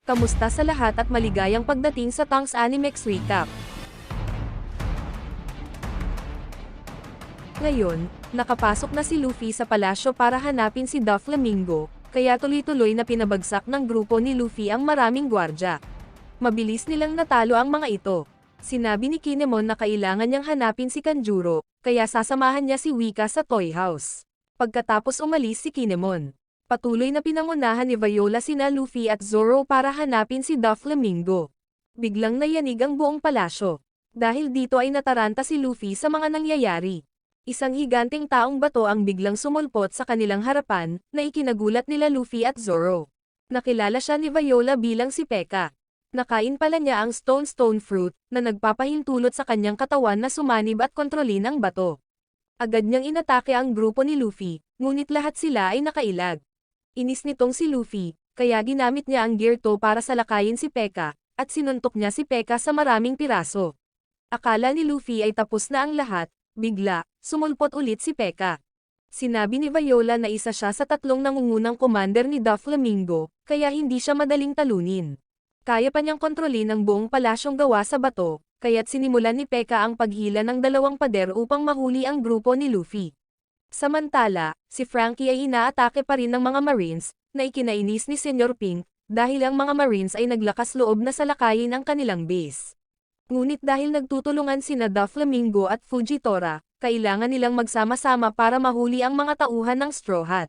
Kamusta sa lahat at maligayang pagdating sa Tongs Animex Recap. Ngayon, nakapasok na si Luffy sa palasyo para hanapin si Doflamingo, kaya tuloy-tuloy na pinabagsak ng grupo ni Luffy ang maraming gwardya. Mabilis nilang natalo ang mga ito. Sinabi ni Kinemon na kailangan niyang hanapin si Kanjuro, kaya sasamahan niya si Wika sa Toy House. Pagkatapos umalis si Kinemon, patuloy na pinangunahan ni Viola sina Luffy at Zoro para hanapin si Doflamingo. Biglang nayanig ang buong palasyo. Dahil dito ay nataranta si Luffy sa mga nangyayari. Isang higanteng taong bato ang biglang sumulpot sa kanilang harapan, na ikinagulat nila Luffy at Zoro. Nakilala siya ni Viola bilang si Pekka. Nakain pala niya ang Stone Fruit, na nagpapahintulot sa kanyang katawan na sumanib at kontrolin ang bato. Agad niyang inatake ang grupo ni Luffy, ngunit lahat sila ay nakailag. Inis nitong si Luffy, kaya ginamit niya ang Gear 2 para salakayin si Pekka, at sinuntok niya si Pekka sa maraming piraso. Akala ni Luffy ay tapos na ang lahat, bigla, sumulpot ulit si Pekka. Sinabi ni Viola na isa siya sa tatlong nangungunang commander ni Doflamingo, kaya hindi siya madaling talunin. Kaya pa niyang kontrolin ang buong palasyong gawa sa bato, kaya't sinimulan ni Pekka ang paghila ng dalawang pader upang mahuli ang grupo ni Luffy. Samantala, si Franky ay inaatake pa rin ng mga Marines, na ikinainis ni Senyor Pink, dahil ang mga Marines ay naglakas loob na salakayin ang kanilang base. Ngunit dahil nagtutulungan sina Doflamingo at Fujitora, kailangan nilang magsama-sama para mahuli ang mga tauhan ng Straw Hat.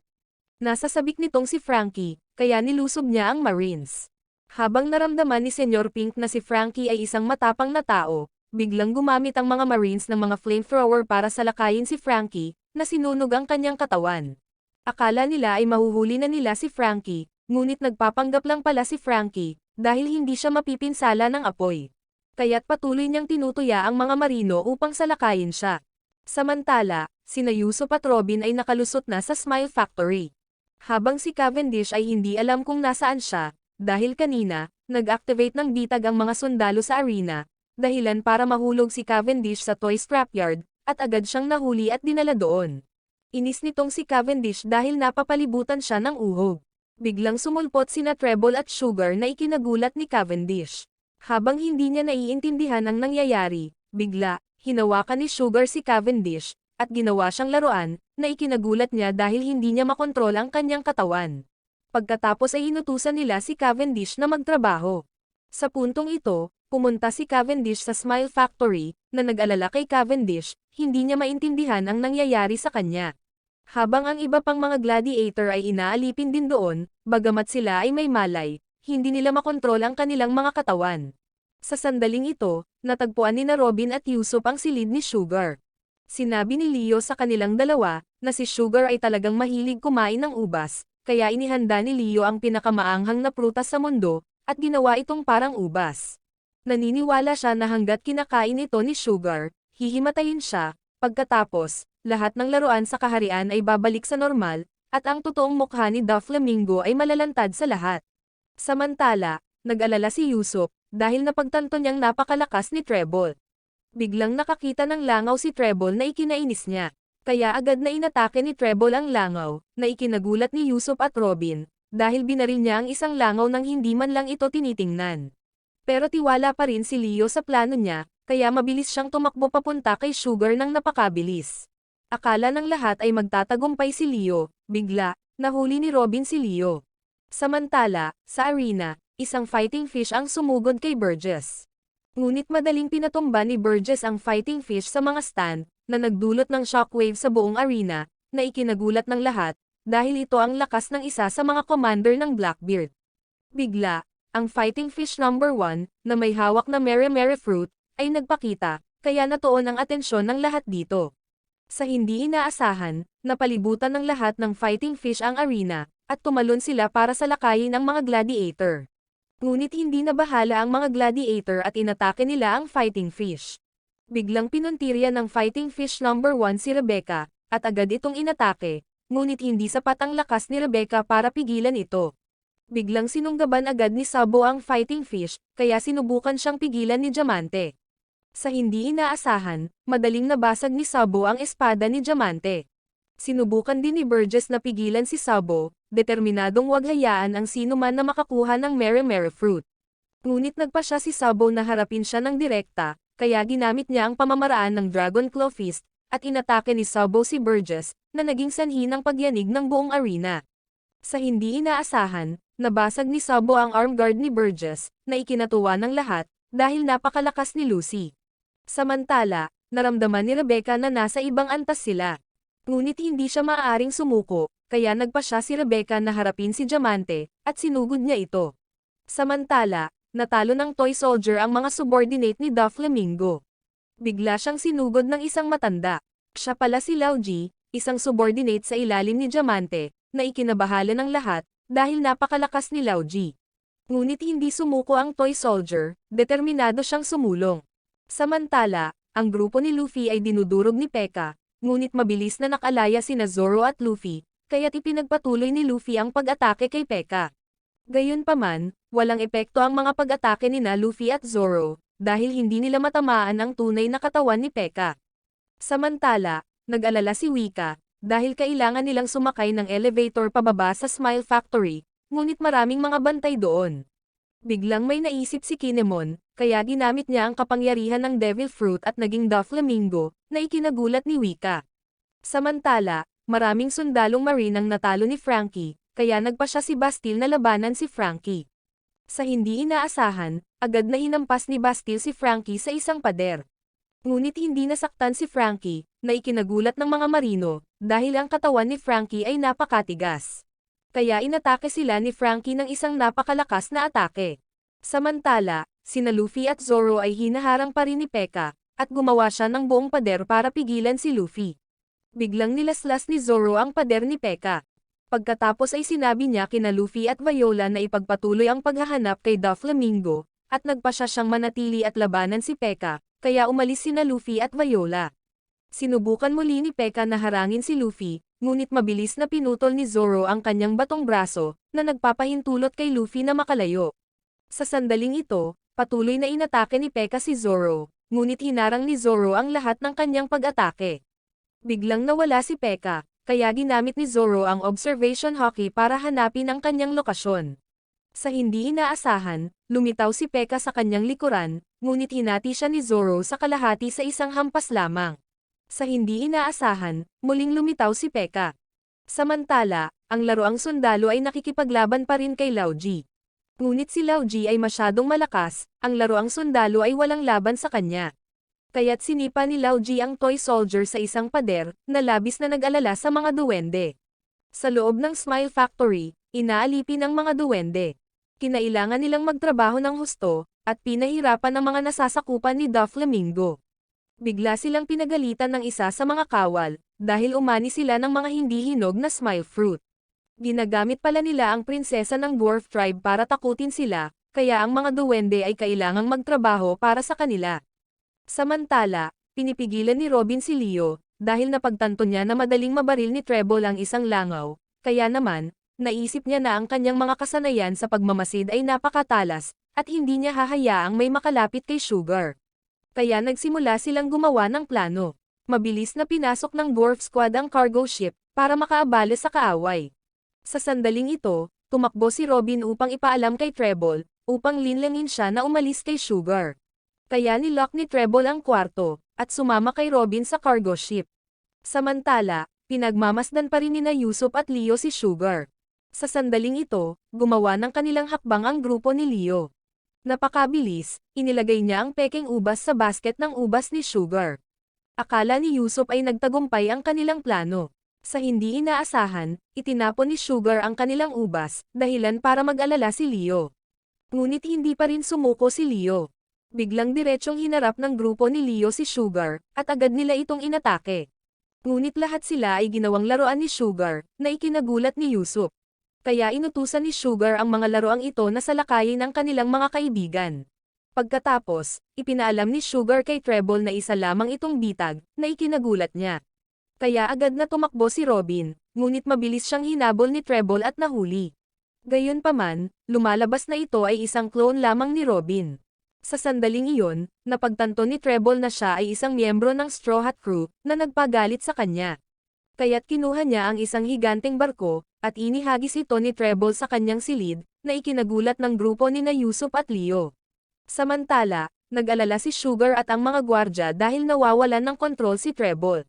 Nasa sabik nitong si Franky, kaya nilusob niya ang Marines. Habang naramdaman ni Senyor Pink na si Franky ay isang matapang na tao, biglang gumamit ang mga Marines ng mga flamethrower para salakayin si Franky, na sinunog ang kanyang katawan. Akala nila ay mahuhuli na nila si Franky, ngunit nagpapanggap lang pala si Franky, dahil hindi siya mapipinsala ng apoy. Kaya't patuloy niyang tinutuya ang mga marino upang salakayin siya. Samantala, sina Usopp at Robin ay nakalusot na sa Smile Factory. Habang si Cavendish ay hindi alam kung nasaan siya, dahil kanina, nag-activate ng bitag ang mga sundalo sa arena, dahilan para mahulog si Cavendish sa toy scrapyard, at agad siyang nahuli at dinala doon. Inis nitong si Cavendish dahil napapalibutan siya ng uhog. Biglang sumulpot sina Treble at Sugar na ikinagulat ni Cavendish. Habang hindi niya naiintindihan ang nangyayari, bigla, hinawakan ni Sugar si Cavendish, at ginawa siyang laruan, na ikinagulat niya dahil hindi niya makontrol ang kanyang katawan. Pagkatapos ay inutusan nila si Cavendish na magtrabaho. Sa puntong ito, pumunta si Cavendish sa Smile Factory, na nag-alala kay Cavendish, hindi niya maintindihan ang nangyayari sa kanya. Habang ang iba pang mga gladiator ay inaalipin din doon, bagamat sila ay may malay, hindi nila makontrol ang kanilang mga katawan. Sa sandaling ito, natagpuan ni na Robin at Usopp ang silid ni Sugar. Sinabi ni Leo sa kanilang dalawa, na si Sugar ay talagang mahilig kumain ng ubas, kaya inihanda ni Leo ang pinakamaanghang na prutas sa mundo, at ginawa itong parang ubas. Naniniwala siya na hanggat kinakain ito ni Sugar, hihimatayin siya, pagkatapos, lahat ng laruan sa kaharian ay babalik sa normal, at ang totoong mukha ni Doflamingo ay malalantad sa lahat. Samantala, nag-alala si Usopp, dahil napagtanto niyang napakalakas ni Treble. Biglang nakakita ng langaw si Treble na ikinainis niya, kaya agad na inatake ni Treble ang langaw, na ikinagulat ni Usopp at Robin, dahil binaril niya ang isang langaw nang hindi man lang ito tinitingnan. Pero tiwala pa rin si Leo sa plano niya, kaya mabilis siyang tumakbo papunta kay Sugar nang napakabilis. Akala ng lahat ay magtatagumpay si Leo, bigla, nahuli ni Robin si Leo. Samantala, sa arena, isang fighting fish ang sumugod kay Burgess. Ngunit madaling pinatumba ni Burgess ang fighting fish sa mga stand, na nagdulot ng shockwave sa buong arena, na ikinagulat ng lahat, dahil ito ang lakas ng isa sa mga commander ng Blackbeard. Bigla, ang fighting fish number 1, na may hawak na Mere Fruit, ay nagpakita, kaya natuon ang atensyon ng lahat dito. Sa hindi inaasahan, napalibutan ng lahat ng fighting fish ang arena, at tumalon sila para salakayin ang mga gladiator. Ngunit hindi nabahala ang mga gladiator at inatake nila ang fighting fish. Biglang pinuntirya ng fighting fish number 1 si Rebecca, at agad itong inatake, ngunit hindi sapat ang lakas ni Rebecca para pigilan ito. Biglang sinunggaban agad ni Sabo ang fighting fish, kaya sinubukan siyang pigilan ni Diamante. Sa hindi inaasahan, madaling nabasag ni Sabo ang espada ni Diamante. Sinubukan din ni Burgess na pigilan si Sabo, determinadong wag hayaan ang sino man na makakuha ng Mere Fruit. Ngunit nagpa siya si Sabo na harapin siya ng direkta, kaya ginamit niya ang pamamaraan ng Dragon Claw Fist, at inatake ni Sabo si Burgess, na naging sanhi ng pagyanig ng buong arena. Sa hindi inaasahan, nabasag ni Sabo ang arm guard ni Burgess, na ikinatuwa ng lahat, dahil napakalakas ni Lucy. Samantala, naramdaman ni Rebecca na nasa ibang antas sila. Ngunit hindi siya maaaring sumuko, kaya nagpa siya si Rebecca na harapin si Diamante, at sinugod niya ito. Samantala, natalo ng Toy Soldier ang mga subordinate ni Doflamingo. Bigla siyang sinugod ng isang matanda. Siya pala si Lauji, isang subordinate sa ilalim ni Diamante, na ikinabahala ng lahat, dahil napakalakas ni Lauji. Ngunit hindi sumuko ang Toy Soldier, determinado siyang sumulong. Samantala, ang grupo ni Luffy ay dinudurog ni Pekka, ngunit mabilis na nakalaya sina Zoro at Luffy, kaya't ipinagpatuloy ni Luffy ang pag-atake kay Pekka. Gayunpaman, walang epekto ang mga pag-atake nina Luffy at Zoro, dahil hindi nila matamaan ang tunay na katawan ni Pekka. Samantala, nag-alala si Wika, dahil kailangan nilang sumakay ng elevator pababa sa Smile Factory, ngunit maraming mga bantay doon. Biglang may naisip si Kinemon, kaya ginamit niya ang kapangyarihan ng Devil Fruit at naging Doflamingo, na ikinagulat ni Wika. Samantala, maraming sundalong marine ang natalo ni Franky, kaya nagpa siya si Bastille na labanan si Franky. Sa hindi inaasahan, agad na hinampas ni Bastille si Franky sa isang pader. Ngunit hindi nasaktan si Franky, na ikinagulat ng mga marino, dahil ang katawan ni Franky ay napakatigas. Kaya inatake sila ni Franky ng isang napakalakas na atake. Samantala, sina Luffy at Zoro ay hinaharang pa rin ni Pekka, at gumawa siya ng buong pader para pigilan si Luffy. Biglang nilaslas ni Zoro ang pader ni Pekka. Pagkatapos ay sinabi niya kina Luffy at Viola na ipagpatuloy ang paghahanap kay Doflamingo, at nagpa siya siyang manatili at labanan si Pekka, kaya umalis sina Luffy at Viola. Sinubukan muli ni Pekka na harangin si Luffy, ngunit mabilis na pinutol ni Zoro ang kanyang batong braso, na nagpapahintulot kay Luffy na makalayo. Sa sandaling ito, patuloy na inatake ni Pekka si Zoro, ngunit hinarang ni Zoro ang lahat ng kanyang pag-atake. Biglang nawala si Pekka, kaya ginamit ni Zoro ang observation hockey para hanapin ang kanyang lokasyon. Sa hindi inaasahan, lumitaw si Pekka sa kanyang likuran, ngunit hinati siya ni Zoro sa kalahati sa isang hampas lamang. Sa hindi inaasahan, muling lumitaw si Pekka. Samantala, ang laruang sundalo ay nakikipaglaban pa rin kay Lauji. Ngunit si Lauji ay masyadong malakas, ang laruang sundalo ay walang laban sa kanya. Kaya't sinipa ni Lauji ang Toy Soldier sa isang pader, na labis na nag-alala sa mga duwende. Sa loob ng Smile Factory, inaalipin ang mga duwende. Kinailangan nilang magtrabaho ng husto, at pinahirapan ang mga nasasakupan ni Doflamingo. Bigla silang pinagalitan ng isa sa mga kawal, dahil umani sila ng mga hindi hinog na Smile Fruit. Ginagamit pala nila ang prinsesa ng Dwarf Tribe para takutin sila, kaya ang mga duwende ay kailangang magtrabaho para sa kanila. Samantala, pinipigilan ni Robin si Leo, dahil napagtanto niya na madaling mabaril ni Treble ang isang langaw, kaya naman, naisip niya na ang kanyang mga kasanayan sa pagmamasid ay napakatalas, at hindi niya hahayaang may makalapit kay Sugar. Kaya nagsimula silang gumawa ng plano. Mabilis na pinasok ng Dwarf Squad ang cargo ship, para makaabala sa kaaway. Sa sandaling ito, tumakbo si Robin upang ipaalam kay Treble, upang linlangin siya na umalis kay Sugar. Kaya nilock ni Treble ang kwarto, at sumama kay Robin sa cargo ship. Samantala, pinagmamasdan pa rin nina Usopp at Leo si Sugar. Sa sandaling ito, gumawa ng kanilang hakbang ang grupo ni Leo. Napakabilis, inilagay niya ang pekeng ubas sa basket ng ubas ni Sugar. Akala ni Usopp ay nagtagumpay ang kanilang plano. Sa hindi inaasahan, itinapon ni Sugar ang kanilang ubas, dahilan para mag-alala si Leo. Ngunit hindi pa rin sumuko si Leo. Biglang diretsyong hinarap ng grupo ni Leo si Sugar, at agad nila itong inatake. Ngunit lahat sila ay ginawang laruan ni Sugar, na ikinagulat ni Usopp. Kaya inutusan ni Sugar ang mga laruang ito na salakayin ng kanilang mga kaibigan. Pagkatapos, ipinaalam ni Sugar kay Treble na isa lamang itong bitag, na ikinagulat niya. Kaya agad na tumakbo si Robin, ngunit mabilis siyang hinabol ni Treble at nahuli. Gayunpaman, lumalabas na ito ay isang clone lamang ni Robin. Sa sandaling iyon, napagtanto ni Treble na siya ay isang miyembro ng Straw Hat Crew, na nagpagalit sa kanya. Kaya't kinuha niya ang isang higanteng barko, at inihagis ito ni Treble sa kanyang silid, na ikinagulat ng grupo ni na Yusuf at Leo. Samantala, nag-alala si Sugar at ang mga gwardya dahil nawawalan ng kontrol si Treble.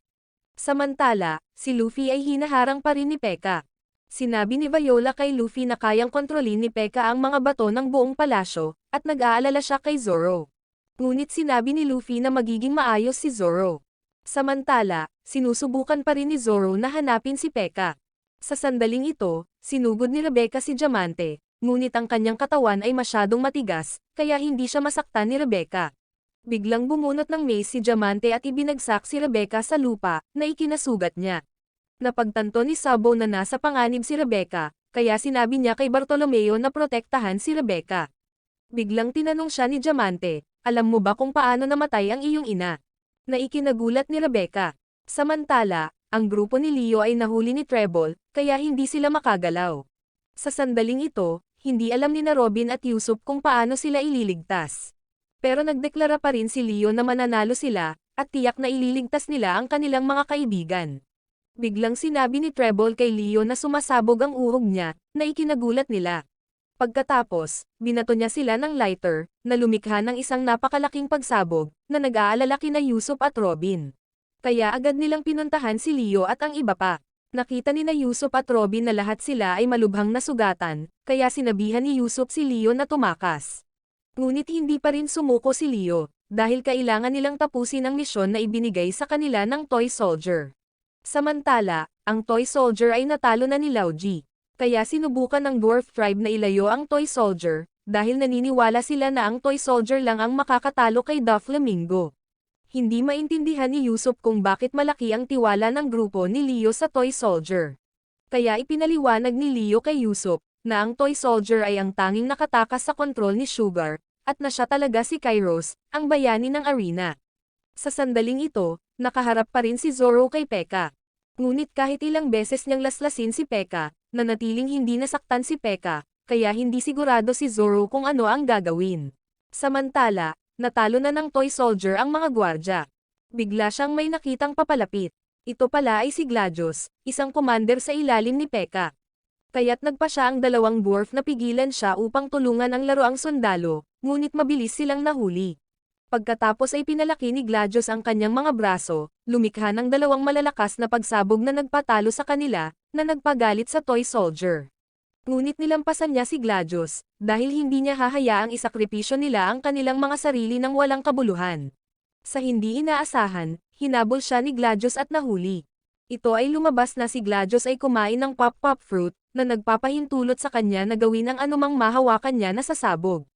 Samantala, si Luffy ay hinaharang pa rin ni Pekka. Sinabi ni Viola kay Luffy na kayang kontrolin ni Pekka ang mga bato ng buong palasyo, at nag-aalala siya kay Zoro. Ngunit sinabi ni Luffy na magiging maayos si Zoro. Samantala, sinusubukan pa rin ni Zoro na hanapin si Pekka. Sa sandaling ito, sinugod ni Rebecca si Diamante, ngunit ang kanyang katawan ay masyadong matigas, kaya hindi siya masaktan ni Rebecca. Biglang bumunot ng mace si Diamante at ibinagsak si Rebecca sa lupa, na ikinasugat niya. Napagtanto ni Sabo na nasa panganib si Rebecca, kaya sinabi niya kay Bartolomeo na protektahan si Rebecca. Biglang tinanong siya ni Diamante, alam mo ba kung paano namatay ang iyong ina? Na ikinagulat ni Rebecca. Samantala, ang grupo ni Leo ay nahuli ni Treble, kaya hindi sila makagalaw. Sa sandaling ito, hindi alam ni na Robin at Yusuf kung paano sila ililigtas. Pero nagdeklara pa rin si Leo na mananalo sila, at tiyak na ililigtas nila ang kanilang mga kaibigan. Biglang sinabi ni Treble kay Leo na sumasabog ang uhog niya, na ikinagulat nila. Pagkatapos, binato niya sila ng lighter, na lumikha ng isang napakalaking pagsabog, na nag-aalala kina Yusuf at Robin. Kaya agad nilang pinuntahan si Leo at ang iba pa. Nakita ni na Yusuf at Robin na lahat sila ay malubhang nasugatan, kaya sinabihan ni Yusuf si Leo na tumakas. Ngunit hindi pa rin sumuko si Leo, dahil kailangan nilang tapusin ang misyon na ibinigay sa kanila ng Toy Soldier. Samantala, ang Toy Soldier ay natalo na ni Lauji. Kaya sinubukan ng Dwarf Tribe na ilayo ang Toy Soldier, dahil naniniwala sila na ang Toy Soldier lang ang makakatalo kay Doflamingo. Hindi maintindihan ni Yusuf kung bakit malaki ang tiwala ng grupo ni Leo sa Toy Soldier. Kaya ipinaliwanag ni Leo kay Yusuf, na ang Toy Soldier ay ang tanging nakatakas sa kontrol ni Sugar, at na siya talaga si Kairos, ang bayani ng arena. Sa sandaling ito, nakaharap pa rin si Zoro kay Pekka. Ngunit kahit ilang beses niyang laslasin si Pekka, nanatiling hindi nasaktan si Pekka, kaya hindi sigurado si Zoro kung ano ang gagawin. Samantala, natalo na ng Toy Soldier ang mga gwardya. Bigla siyang may nakitang papalapit. Ito pala ay si Gladius, isang commander sa ilalim ni Pekka. Kaya't nagpa siya ang dalawang dwarf na pigilan siya upang tulungan ang laruang sundalo, ngunit mabilis silang nahuli. Pagkatapos ay pinalaki ni Gladius ang kanyang mga braso, lumikha ng dalawang malalakas na pagsabog na nagpatalo sa kanila, na nagpagalit sa Toy Soldier. Ngunit nilampasan niya si Gladius, dahil hindi niya hahayaang isakripisyo nila ang kanilang mga sarili ng walang kabuluhan. Sa hindi inaasahan, hinabol siya ni Gladius at nahuli. Ito ay lumabas na si Gladius ay kumain ng pop-pop fruit, na nagpapahintulot sa kanya na gawin ang anumang mahawakan niya na sasabog.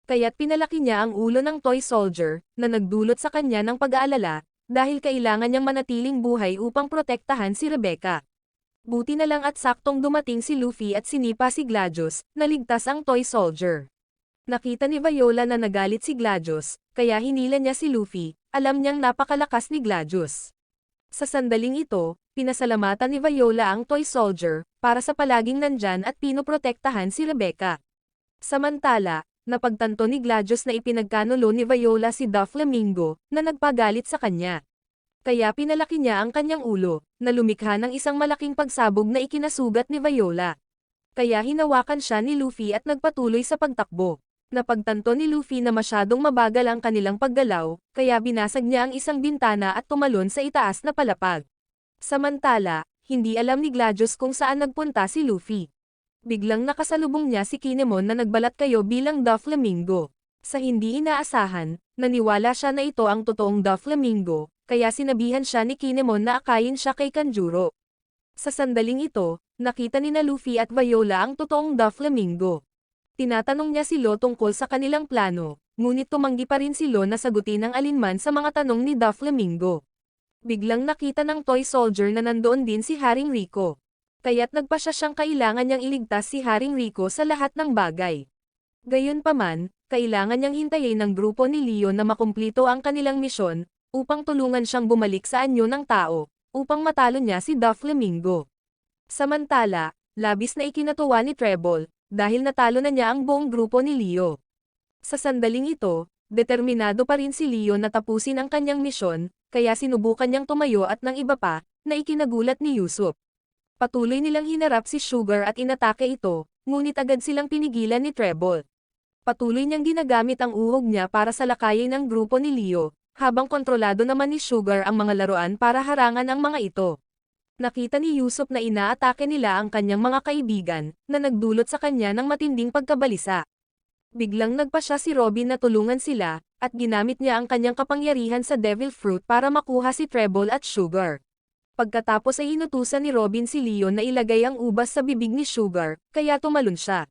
Kaya't pinalaki niya ang ulo ng Toy Soldier, na nagdulot sa kanya ng pag-aalala, dahil kailangan niyang manatiling buhay upang protektahan si Rebecca. Buti na lang at saktong dumating si Luffy at sinipa si Gladius, naligtas ang Toy Soldier. Nakita ni Viola na nagalit si Gladius, kaya hinila niya si Luffy, alam niyang napakalakas ni Gladius. Sa sandaling ito, pinasalamatan ni Viola ang Toy Soldier, para sa palaging nandyan at pinoprotektahan si Rebecca. Samantala, napagtanto ni Gladius na ipinagkanulo ni Viola si Doflamingo, na nagpagalit sa kanya. Kaya pinalaki niya ang kanyang ulo, na lumikha ng isang malaking pagsabog na ikinasugat ni Viola. Kaya hinawakan siya ni Luffy at nagpatuloy sa pagtakbo. Napagtanto ni Luffy na masyadong mabagal ang kanilang paggalaw, kaya binasag niya ang isang bintana at tumalon sa itaas na palapag. Samantala, hindi alam ni Gladius kung saan nagpunta si Luffy. Biglang nakasalubong niya si Kinemon na nagbalat kayo bilang Doflamingo. Sa hindi inaasahan, naniwala siya na ito ang totoong Doflamingo, kaya sinabihan siya ni Kinemon na akayin siya kay Kanjuro. Sa sandaling ito, nakita ni na Luffy at Viola ang totoong Doflamingo. Tinatanong niya si Lo tungkol sa kanilang plano, ngunit tumanggi pa rin si Lo na sagutin ang alinman sa mga tanong ni Doflamingo. Biglang nakita ng Toy Soldier na nandoon din si Haring Rico. Kaya't nagpa siya siyang kailangan niyang iligtas si Haring Rico sa lahat ng bagay. Gayunpaman, kailangan niyang hintayin ng grupo ni Leo na makumplito ang kanilang misyon, upang tulungan siyang bumalik sa anyo ng tao, upang matalo niya si Doflamingo. Samantala, labis na ikinatuwa ni Treble, dahil natalo na niya ang buong grupo ni Leo. Sa sandaling ito, determinado pa rin si Leo na tapusin ang kanyang misyon, kaya sinubukan niyang tumayo at ng iba pa, na ikinagulat ni Yusuf. Patuloy nilang hinarap si Sugar at inatake ito, ngunit agad silang pinigilan ni Treble. Patuloy niyang ginagamit ang uhog niya para salakayin ang grupo ni Leo, habang kontrolado naman ni Sugar ang mga laruan para harangan ang mga ito. Nakita ni Yusuf na inaatake nila ang kanyang mga kaibigan, na nagdulot sa kanya ng matinding pagkabalisa. Biglang nagpa siya si Robin na tulungan sila, at ginamit niya ang kanyang kapangyarihan sa Devil Fruit para makuha si Treble at Sugar. Pagkatapos ay inutusan ni Robin si Leon na ilagay ang ubas sa bibig ni Sugar, kaya tumalon siya.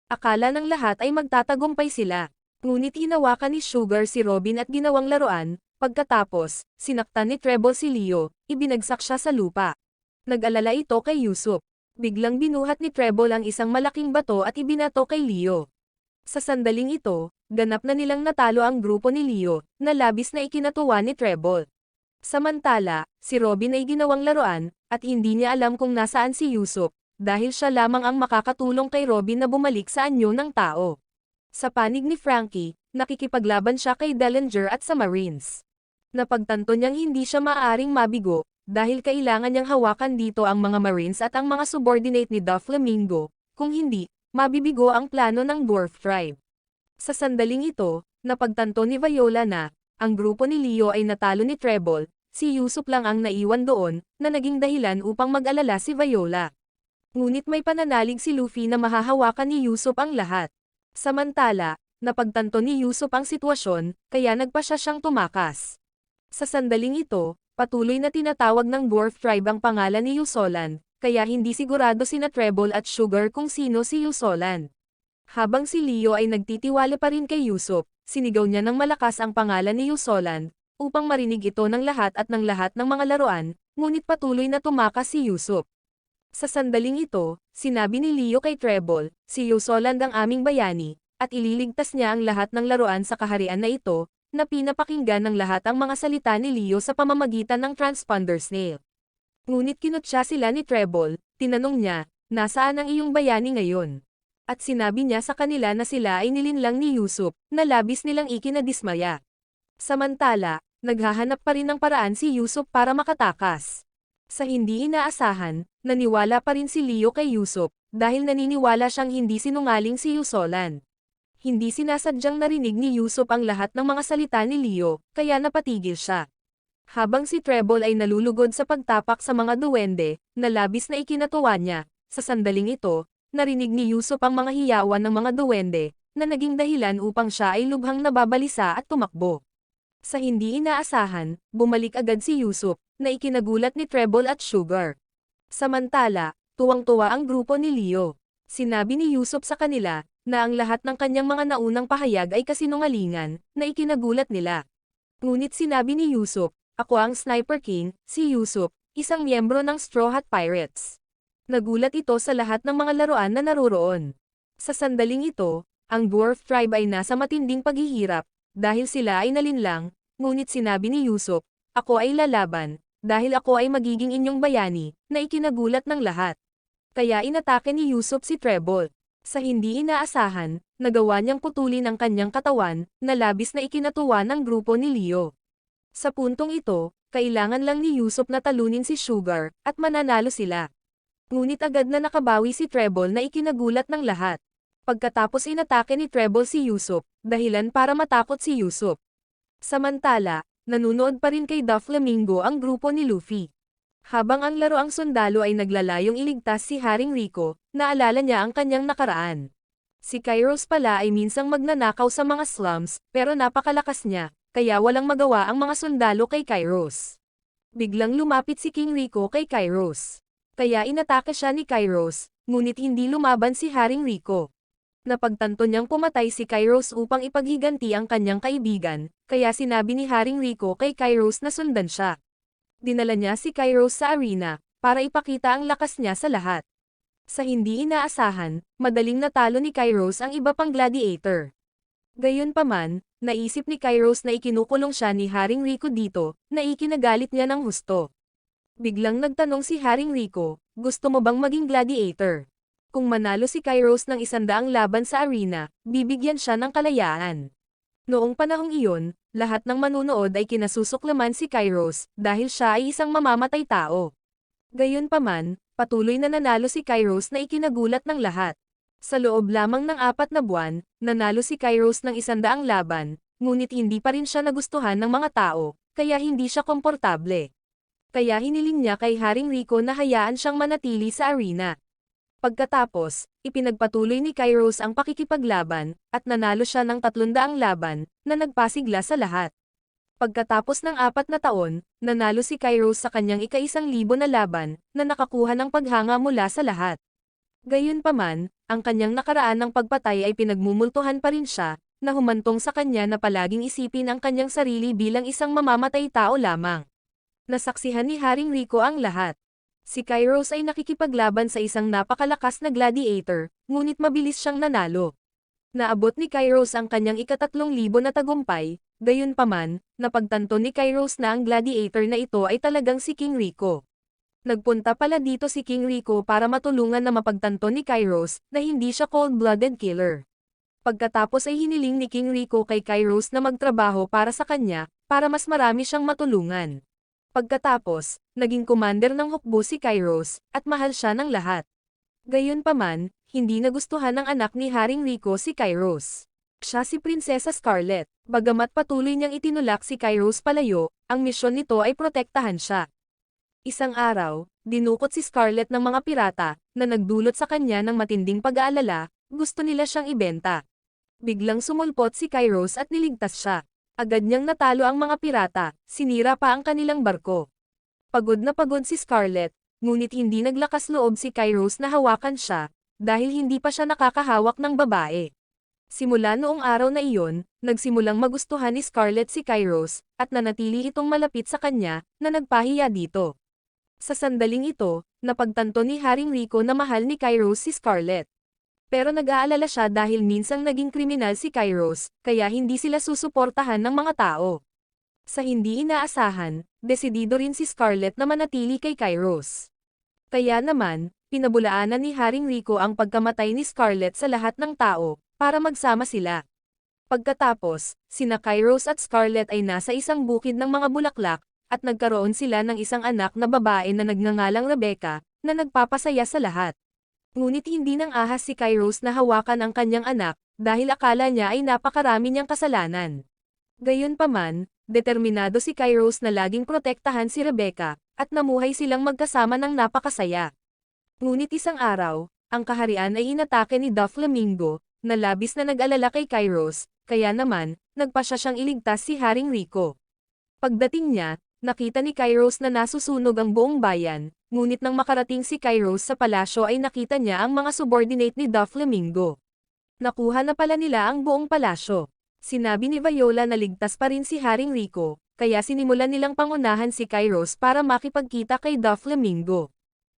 Akala ng lahat ay magtatagumpay sila. Ngunit hinawakan ni Sugar si Robin at ginawang laruan, pagkatapos, sinaktan ni Treble si Leo, ibinagsak siya sa lupa. Nag-alala ito kay Yusuf. Biglang binuhat ni Treble ang isang malaking bato at ibinato kay Leo. Sa sandaling ito, ganap na nilang natalo ang grupo ni Leo, na labis na ikinatuwa ni Treble. Samantala, si Robin ay ginawang laruan, at hindi niya alam kung nasaan si Yusuf, dahil siya lamang ang makakatulong kay Robin na bumalik sa anyo ng tao. Sa panig ni Frankie, nakikipaglaban siya kay Dellinger at sa Marines. Napagtanto niyang hindi siya maaaring mabigo, dahil kailangan niyang hawakan dito ang mga Marines at ang mga subordinate ni Doflamingo, kung hindi, mabibigo ang plano ng Dwarf Tribe. Sa sandaling ito, napagtanto ni Viola na, ang grupo ni Leo ay natalo ni Treble, si Yusuf lang ang naiwan doon, na naging dahilan upang mag-alala si Viola. Ngunit may pananalig si Luffy na mahahawakan ni Yusuf ang lahat. Samantala, napagtanto ni Yusuf ang sitwasyon, kaya nagpa siya siyang tumakas. Sa sandaling ito, patuloy na tinatawag ng Dwarf Tribe ang pangalan ni Yusolan, kaya hindi sigurado sina Treble at Sugar kung sino si Yusolan. Habang si Leo ay nagtitiwala pa rin kay Yusuf, sinigaw niya ng malakas ang pangalan ni Yusolan, upang marinig ito ng lahat ng mga laruan, ngunit patuloy na tumakas si Yusuf. Sa sandaling ito, sinabi ni Leo kay Treble, si Yusolan ang aming bayani, at ililigtas niya ang lahat ng laruan sa kaharian na ito, na pinapakinggan ng lahat ang mga salita ni Leo sa pamamagitan ng transponder snail. Ngunit kinutya sila ni Treble, tinanong niya, nasaan ang iyong bayani ngayon? At sinabi niya sa kanila na sila ay nilinlang ni Yusuf, na labis nilang ikinadismaya. Samantala, naghahanap pa rin ng paraan si Yusuf para makatakas. Sa hindi inaasahan, naniwala pa rin si Leo kay Yusuf, dahil naniniwala siyang hindi sinungaling si Yusolan. Hindi sinasadyang narinig ni Yusuf ang lahat ng mga salita ni Leo, kaya napatigil siya. Habang si Treble ay nalulugod sa pagtapak sa mga duwende, na labis na ikinatuwa niya, sa sandaling ito, narinig ni Yusuf ang mga hiyawan ng mga duwende, na naging dahilan upang siya ay lubhang nababalisa at tumakbo. Sa hindi inaasahan, bumalik agad si Yusuf, na ikinagulat ni Treble at Sugar. Samantala, tuwang-tuwa ang grupo ni Leo. Sinabi ni Yusuf sa kanila, na ang lahat ng kanyang mga naunang pahayag ay kasinungalingan, na ikinagulat nila. Ngunit sinabi ni Yusuf, ako ang Sniper King, si Yusuf, isang miyembro ng Straw Hat Pirates. Nagulat ito sa lahat ng mga laruan na naruroon. Sa sandaling ito, ang Dwarf Tribe ay nasa matinding paghihirap, dahil sila ay nalinlang, ngunit sinabi ni Yusuf, ako ay lalaban, dahil ako ay magiging inyong bayani, na ikinagulat ng lahat. Kaya inatake ni Yusuf si Treble. Sa hindi inaasahan, nagawa niyang putulin ang kanyang katawan, na labis na ikinatuwa ng grupo ni Leo. Sa puntong ito, kailangan lang ni Yusuf na talunin si Sugar, at mananalo sila. Ngunit agad na nakabawi si Treble na ikinagulat ng lahat. Pagkatapos inatake ni Treble si Yusuf, dahilan para matakot si Yusuf. Samantala, nanunood pa rin kay Doflamingo ang grupo ni Luffy. Habang ang laruang sundalo ay naglalayong iligtas si Haring Rico, naalala niya ang kanyang nakaraan. Si Kairos pala ay minsang magnanakaw sa mga slums, pero napakalakas niya, kaya walang magawa ang mga sundalo kay Kairos. Biglang lumapit si King Rico kay Kairos. Kaya inatake siya ni Kairos, ngunit hindi lumaban si Haring Rico. Napagtanto niyang pumatay si Kairos upang ipaghiganti ang kanyang kaibigan, kaya sinabi ni Haring Rico kay Kairos na sundan siya. Dinala niya si Kairos sa arena, para ipakita ang lakas niya sa lahat. Sa hindi inaasahan, madaling natalo ni Kairos ang iba pang gladiator. Gayunpaman, naisip ni Kairos na ikinukulong siya ni Haring Rico dito, na ikinagalit niya ng husto. Biglang nagtanong si Haring Rico, gusto mo bang maging gladiator? Kung manalo si Kairos ng 100 laban sa arena, bibigyan siya ng kalayaan. Noong panahong iyon, lahat ng manunood ay kinasusuklaman si Kairos, dahil siya ay isang mamamatay tao. Gayunpaman, Patuloy na nanalo si Kairos na ikinagulat ng lahat. Sa loob lamang ng 4 na buwan, nanalo si Kairos ng 100 laban, ngunit hindi pa rin siya nagustuhan ng mga tao, kaya hindi siya komportable. Kaya hiniling niya kay Haring Rico na hayaan siyang manatili sa arena. Pagkatapos, ipinagpatuloy ni Kairos ang pakikipaglaban, at nanalo siya ng 300 laban, na nagpasigla sa lahat. Pagkatapos ng 4 na taon, nanalo si Kairos sa kanyang ika-1,000 na laban, na nakakuha ng paghanga mula sa lahat. Gayunpaman, ang kanyang nakaraan ng pagpatay ay pinagmumultuhan pa rin siya, na humantong sa kanya na palaging isipin ang kanyang sarili bilang isang mamamatay tao lamang. Nasaksihan ni Haring Rico ang lahat. Si Kairos ay nakikipaglaban sa isang napakalakas na gladiator, ngunit mabilis siyang nanalo. Naabot ni Kairos ang kanyang ika-3,000 na tagumpay, gayunpaman, napagtanto ni Kairos na ang gladiator na ito ay talagang si King Rico. Nagpunta pala dito si King Rico para matulungan na mapagtanto ni Kairos na hindi siya cold-blooded killer. Pagkatapos ay hiniling ni King Rico kay Kairos na magtrabaho para sa kanya, para mas marami siyang matulungan. Pagkatapos, naging commander ng hukbo si Kairos, at mahal siya ng lahat. Gayunpaman, hindi nagustuhan ng anak ni Haring Rico si Kairos. Siya si Prinsesa Scarlet. Bagamat patuloy niyang itinulak si Kairos palayo, ang misyon nito ay protektahan siya. Isang araw, dinukot si Scarlet ng mga pirata, na nagdulot sa kanya ng matinding pag-aalala, gusto nila siyang ibenta. Biglang sumulpot si Kairos at niligtas siya. Agad niyang natalo ang mga pirata, sinira pa ang kanilang barko. Pagod na pagod si Scarlet, ngunit hindi naglakas loob si Kairos na hawakan siya, dahil hindi pa siya nakakahawak ng babae. Simula noong araw na iyon, nagsimulang magustuhan ni Scarlet si Kairos, at nanatili itong malapit sa kanya, na nagpahiya dito. Sa sandaling ito, napagtanto ni Haring Rico na mahal ni Kairos si Scarlet. Pero nag-aalala siya dahil minsang naging kriminal si Kairos, kaya hindi sila susuportahan ng mga tao. Sa hindi inaasahan, desidido rin si Scarlet na manatili kay Kairos. Kaya naman, pinabulaanan ni Haring Rico ang pagkamatay ni Scarlet sa lahat ng tao, para magsama sila. Pagkatapos, sina Kairos at Scarlet ay nasa isang bukid ng mga bulaklak, at nagkaroon sila ng isang anak na babae na nagngangalang Rebecca, na nagpapasaya sa lahat. Ngunit hindi nang ahas si Kairos na hawakan ang kanyang anak, dahil akala niya ay napakarami niyang kasalanan. Gayunpaman, determinado si Kairos na laging protektahan si Rebecca, at namuhay silang magkasama ng napakasaya. Ngunit isang araw, ang kaharian ay inatake ni Doflamingo, na labis na nag-alala kay Kairos, kaya naman, nagpasya siyang iligtas si Haring Rico. Pagdating niya, nakita ni Kairos na nasusunog ang buong bayan, ngunit nang makarating si Kairos sa palasyo ay nakita niya ang mga subordinate ni Doflamingo. Nakuha na pala nila ang buong palasyo. Sinabi ni Viola na ligtas pa rin si Haring Rico, kaya sinimulan nilang pangunahan si Kairos para makipagkita kay Doflamingo.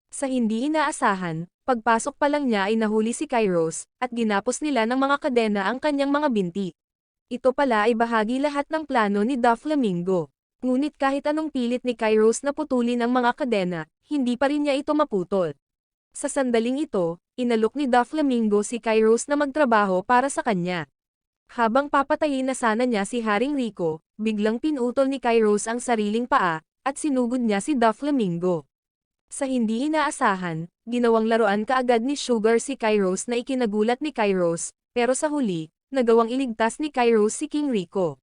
Sa hindi inaasahan, pagpasok pa lang niya ay nahuli si Kairos, at ginapos nila ng mga kadena ang kanyang mga binti. Ito pala ay bahagi lahat ng plano ni Doflamingo. Ngunit kahit anong pilit ni Kairos na putulin ang mga kadena, hindi pa rin niya ito maputol. Sa sandaling ito, inalok ni Doflamingo si Kairos na magtrabaho para sa kanya. Habang papatayin na sana niya si Haring Rico, biglang pinutol ni Kairos ang sariling paa, at sinugod niya si Doflamingo. Sa hindi inaasahan, ginawang laruan kaagad ni Sugar si Kairos na ikinagulat ni Kairos, pero sa huli, nagawang iligtas ni Kairos si King Rico.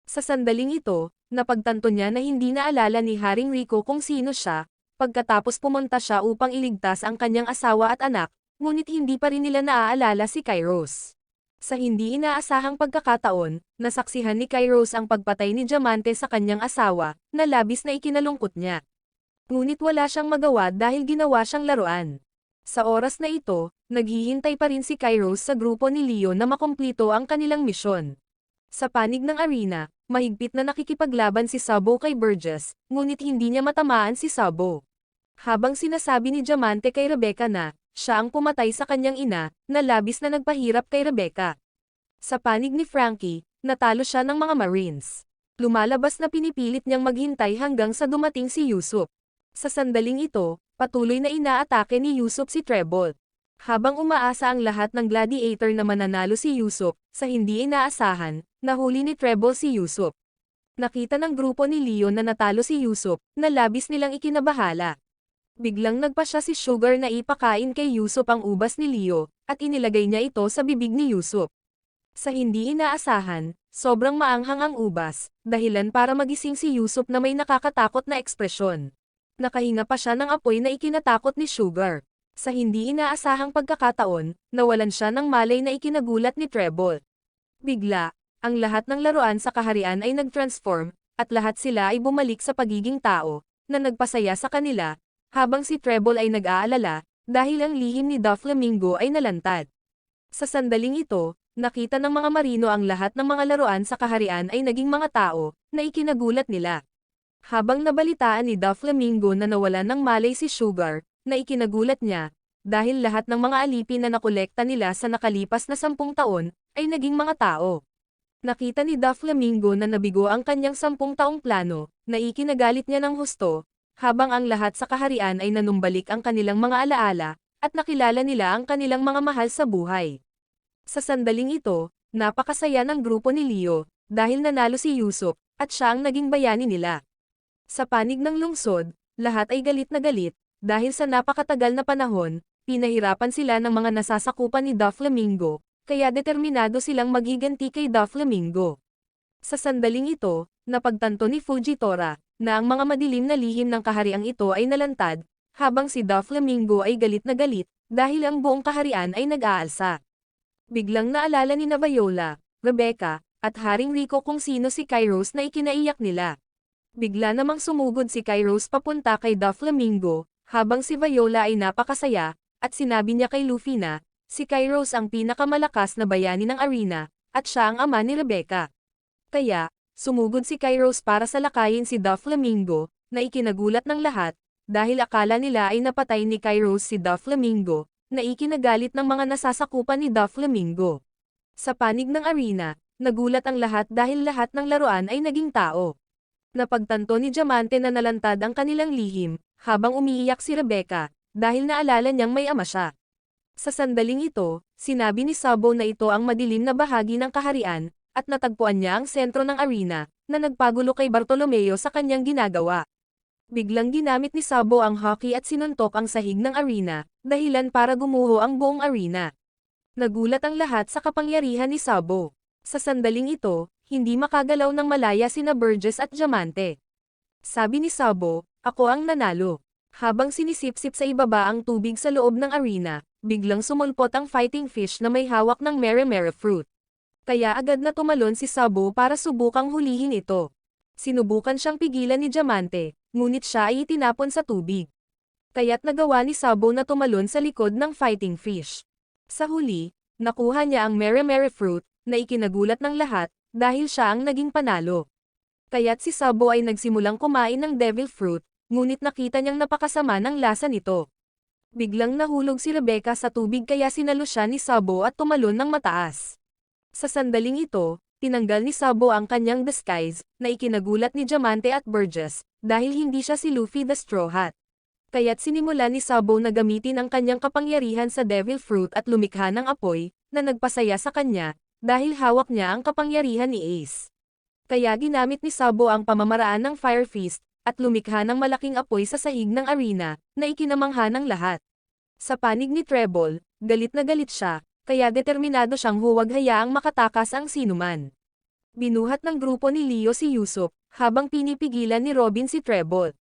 Sa sandaling ito, napagtanto niya na hindi naalala ni Haring Rico kung sino siya, pagkatapos pumunta siya upang iligtas ang kanyang asawa at anak, ngunit hindi pa rin nila naaalala si Kairos. Sa hindi inaasahang pagkakataon, nasaksihan ni Kairos ang pagpatay ni Diamante sa kanyang asawa, na labis na ikinalungkot niya. Ngunit wala siyang magawa dahil ginawa siyang laruan. Sa oras na ito, naghihintay pa rin si Kairos sa grupo ni Leo na makumplito ang kanilang misyon. Sa panig ng arena, mahigpit na nakikipaglaban si Sabo kay Burgess, ngunit hindi niya matamaan si Sabo. Habang sinasabi ni Diamante kay Rebecca na, siya ang pumatay sa kanyang ina, na labis na nagpahirap kay Rebecca. Sa panig ni Frankie, natalo siya ng mga Marines. Lumalabas na pinipilit niyang maghintay hanggang sa dumating si Yusuf. Sa sandaling ito, patuloy na inaatake ni Yusuf si Treble. Habang umaasa ang lahat ng gladiator na mananalo si Yusuf, sa hindi inaasahan, nahuli ni Treble si Yusuf. Nakita ng grupo ni Leo na natalo si Yusuf, na labis nilang ikinabahala. Biglang nagpasya si Sugar na ipakain kay Yusuf ang ubas ni Leo, at inilagay niya ito sa bibig ni Yusuf. Sa hindi inaasahan, sobrang maanghang ang ubas, dahilan para magising si Yusuf na may nakakatakot na ekspresyon. Nakahinga pa siya ng apoy na ikinatakot ni Sugar. Sa hindi inaasahang pagkakataon, nawalan siya ng malay na ikinagulat ni Treble. Bigla, ang lahat ng laruan sa kaharian ay nag-transform, at lahat sila ay bumalik sa pagiging tao, na nagpasaya sa kanila, habang si Treble ay nag-aalala, dahil ang lihim ni Doflamingo ay nalantad. Sa sandaling ito, nakita ng mga marino ang lahat ng mga laruan sa kaharian ay naging mga tao, na ikinagulat nila. Habang nabalitaan ni Doflamingo na nawalan ng malay si Sugar, na ikinagulat niya, dahil lahat ng mga alipin na nakolekta nila sa nakalipas na 10 taon, ay naging mga tao. Nakita ni Doflamingo na nabigo ang kanyang 10 taong plano, na ikinagalit niya ng husto, habang ang lahat sa kaharian ay nanumbalik ang kanilang mga alaala, at nakilala nila ang kanilang mga mahal sa buhay. Sa sandaling ito, napakasaya ng grupo ni Leo, dahil nanalo si Yusuf, at siya ang naging bayani nila. Sa panig ng lungsod, lahat ay galit na galit, dahil sa napakatagal na panahon, pinahirapan sila ng mga nasasakupan ni Doflamingo, kaya determinado silang maghiganti kay Doflamingo. Sa sandaling ito, napagtanto ni Fujitora, na ang mga madilim na lihim ng kahariang ito ay nalantad, habang si Doflamingo ay galit na galit, dahil ang buong kaharian ay nag-aalsa. Biglang naalala ni Viola, Rebecca, at Haring Rico kung sino si Kairos na ikinaiyak nila. Bigla namang sumugod si Kairos papunta kay Doflamingo, habang si Viola ay napakasaya, at sinabi niya kay Luffy na, si Kairos ang pinakamalakas na bayani ng arena, at siya ang ama ni Rebecca. Kaya, sumugod si Kairos para salakayin si Doflamingo, na ikinagulat ng lahat, dahil akala nila ay napatay ni Kairos si Doflamingo, na ikinagalit ng mga nasasakupan ni Doflamingo. Sa panig ng arena, nagulat ang lahat dahil lahat ng laruan ay naging tao. Napagtanto ni Diamante na nalantad ang kanilang lihim, habang umiiyak si Rebecca, dahil naalala niyang may ama siya. Sa sandaling ito, sinabi ni Sabo na ito ang madilim na bahagi ng kaharian, at natagpuan niya ang sentro ng arena, na nagpagulo kay Bartolomeo sa kanyang ginagawa. Biglang ginamit ni Sabo ang hockey at sinuntok ang sahig ng arena, dahilan para gumuho ang buong arena. Nagulat ang lahat sa kapangyarihan ni Sabo. Sa sandaling ito, hindi makagalaw ng malaya sina Burgess at Diamante. Sabi ni Sabo, ako ang nanalo. Habang sinisipsip sa ibaba ang tubig sa loob ng arena, biglang sumulpot ang fighting fish na may hawak ng mere-mere fruit. Kaya agad na tumalon si Sabo para subukang hulihin ito. Sinubukan siyang pigilan ni Diamante, ngunit siya ay itinapon sa tubig. Kaya't nagawa ni Sabo na tumalon sa likod ng fighting fish. Sa huli, nakuha niya ang mere-mere fruit, na ikinagulat ng lahat, dahil siya ang naging panalo. Kaya't si Sabo ay nagsimulang kumain ng devil fruit, ngunit nakita niyang napakasama ng lasa nito. Biglang nahulog si Rebecca sa tubig kaya sinalo siya ni Sabo at tumalon ng mataas. Sa sandaling ito, tinanggal ni Sabo ang kanyang disguise, na ikinagulat ni Diamante at Burgess, dahil hindi siya si Luffy the Straw Hat. Kaya't sinimula ni Sabo na gamitin ang kanyang kapangyarihan sa devil fruit at lumikha ng apoy, na nagpasaya sa kanya, dahil hawak niya ang kapangyarihan ni Ace. Kaya ginamit ni Sabo ang pamamaraan ng Fire Fist, at lumikha ng malaking apoy sa sahig ng arena, na ikinamangha ng lahat. Sa panig ni Treble, galit na galit siya, kaya determinado siyang huwag hayaang makatakas ang sinuman. Binuhat ng grupo ni Leo si Yusuf, habang pinipigilan ni Robin si Treble.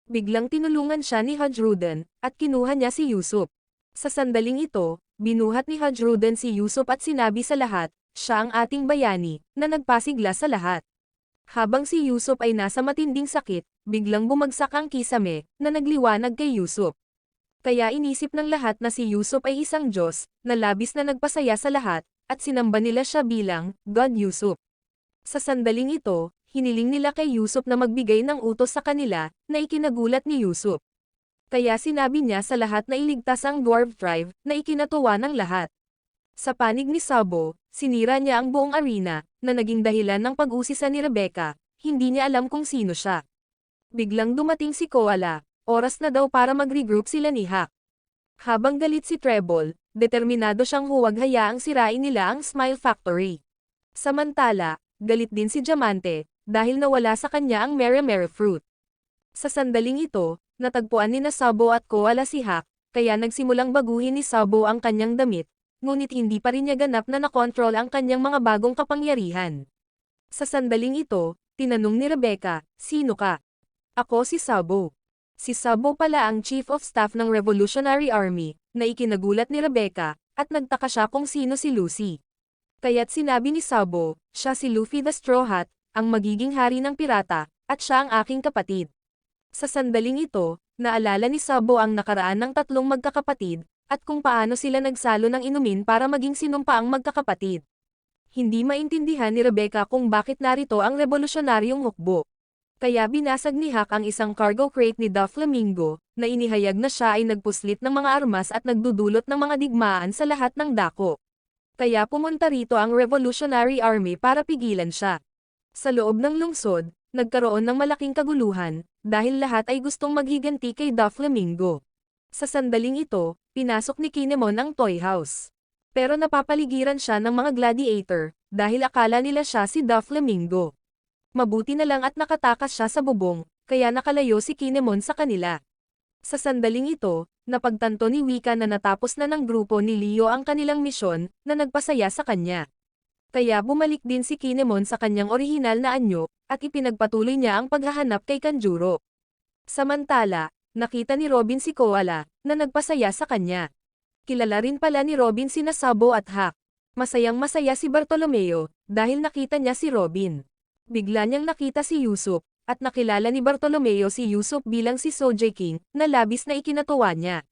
Biglang tinulungan siya ni Hajruden, at kinuha niya si Yusuf. Sa sandaling ito, binuhat ni Hajruden si Yusuf at sinabi sa lahat, siya ang ating bayani, na nagpasigla sa lahat. Habang si Yusuf ay nasa matinding sakit, biglang bumagsak ang kisame, na nagliwanag kay Yusuf. Kaya inisip ng lahat na si Yusuf ay isang Diyos, na labis na nagpasaya sa lahat, at sinamba nila siya bilang, God Yusuf. Sa sandaling ito, hiniling nila kay Yusuf na magbigay ng utos sa kanila, na ikinagulat ni Yusuf. Kaya sinabi niya sa lahat na iligtas ang Dwarf Tribe, na ikinatuwa ng lahat. Sa panig ni Sabo, sinira niya ang buong arena, na naging dahilan ng pag-usisa ni Rebecca, hindi niya alam kung sino siya. Biglang dumating si Koala, oras na daw para mag-regroup sila ni Hak. Habang galit si Treble, determinado siyang huwag hayaang sirain nila ang Smile Factory. Samantala, galit din si Diamante, dahil nawala sa kanya ang mere-mere fruit. Sa sandaling ito, Natagpuan ni Sabo at Koala si Hack, kaya nagsimulang baguhin ni Sabo ang kanyang damit, ngunit hindi pa rin niya ganap na nakontrol ang kanyang mga bagong kapangyarihan. Sa sandaling ito, tinanong ni Rebecca, "Sino ka?" "Ako si Sabo." Si Sabo pala ang Chief of Staff ng Revolutionary Army, na ikinagulat ni Rebecca, at nagtaka siya kung sino si Lucy. Kaya't sinabi ni Sabo, "Siya si Luffy the Straw Hat, ang magiging hari ng pirata, at siya ang aking kapatid." Sa sandaling ito, naalala ni Sabo ang nakaraan ng tatlong magkakapatid, at kung paano sila nagsalo ng inumin para maging sinumpa ang magkakapatid. Hindi maintindihan ni Rebecca kung bakit narito ang revolusyonaryong hukbo. Kaya binasag ni Hack ang isang cargo crate ni Doflamingo, na inihayag na siya ay nagpuslit ng mga armas at nagdudulot ng mga digmaan sa lahat ng dako. Kaya pumunta rito ang Revolutionary Army para pigilan siya. Sa loob ng lungsod, nagkaroon ng malaking kaguluhan, dahil lahat ay gustong maghiganti kay Doflamingo. Sa sandaling ito, pinasok ni Kinemon ang toy house. Pero napapaligiran siya ng mga gladiator, dahil akala nila siya si Doflamingo. Mabuti na lang at nakatakas siya sa bubong, kaya nakalayo si Kinemon sa kanila. Sa sandaling ito, napagtanto ni Wika na natapos na ng grupo ni Leo ang kanilang misyon, na nagpasaya sa kanya. Kaya bumalik din si Kinemon sa kanyang orihinal na anyo, at ipinagpatuloy niya ang paghahanap kay Kanjuro. Samantala, nakita ni Robin si Koala, na nagpasaya sa kanya. Kilala rin pala ni Robin sina Sabo at Hack. Masayang-masaya si Bartolomeo, dahil nakita niya si Robin. Bigla niyang nakita si Usopp, at nakilala ni Bartolomeo si Usopp bilang si Sojay King, na labis na ikinatuwa niya.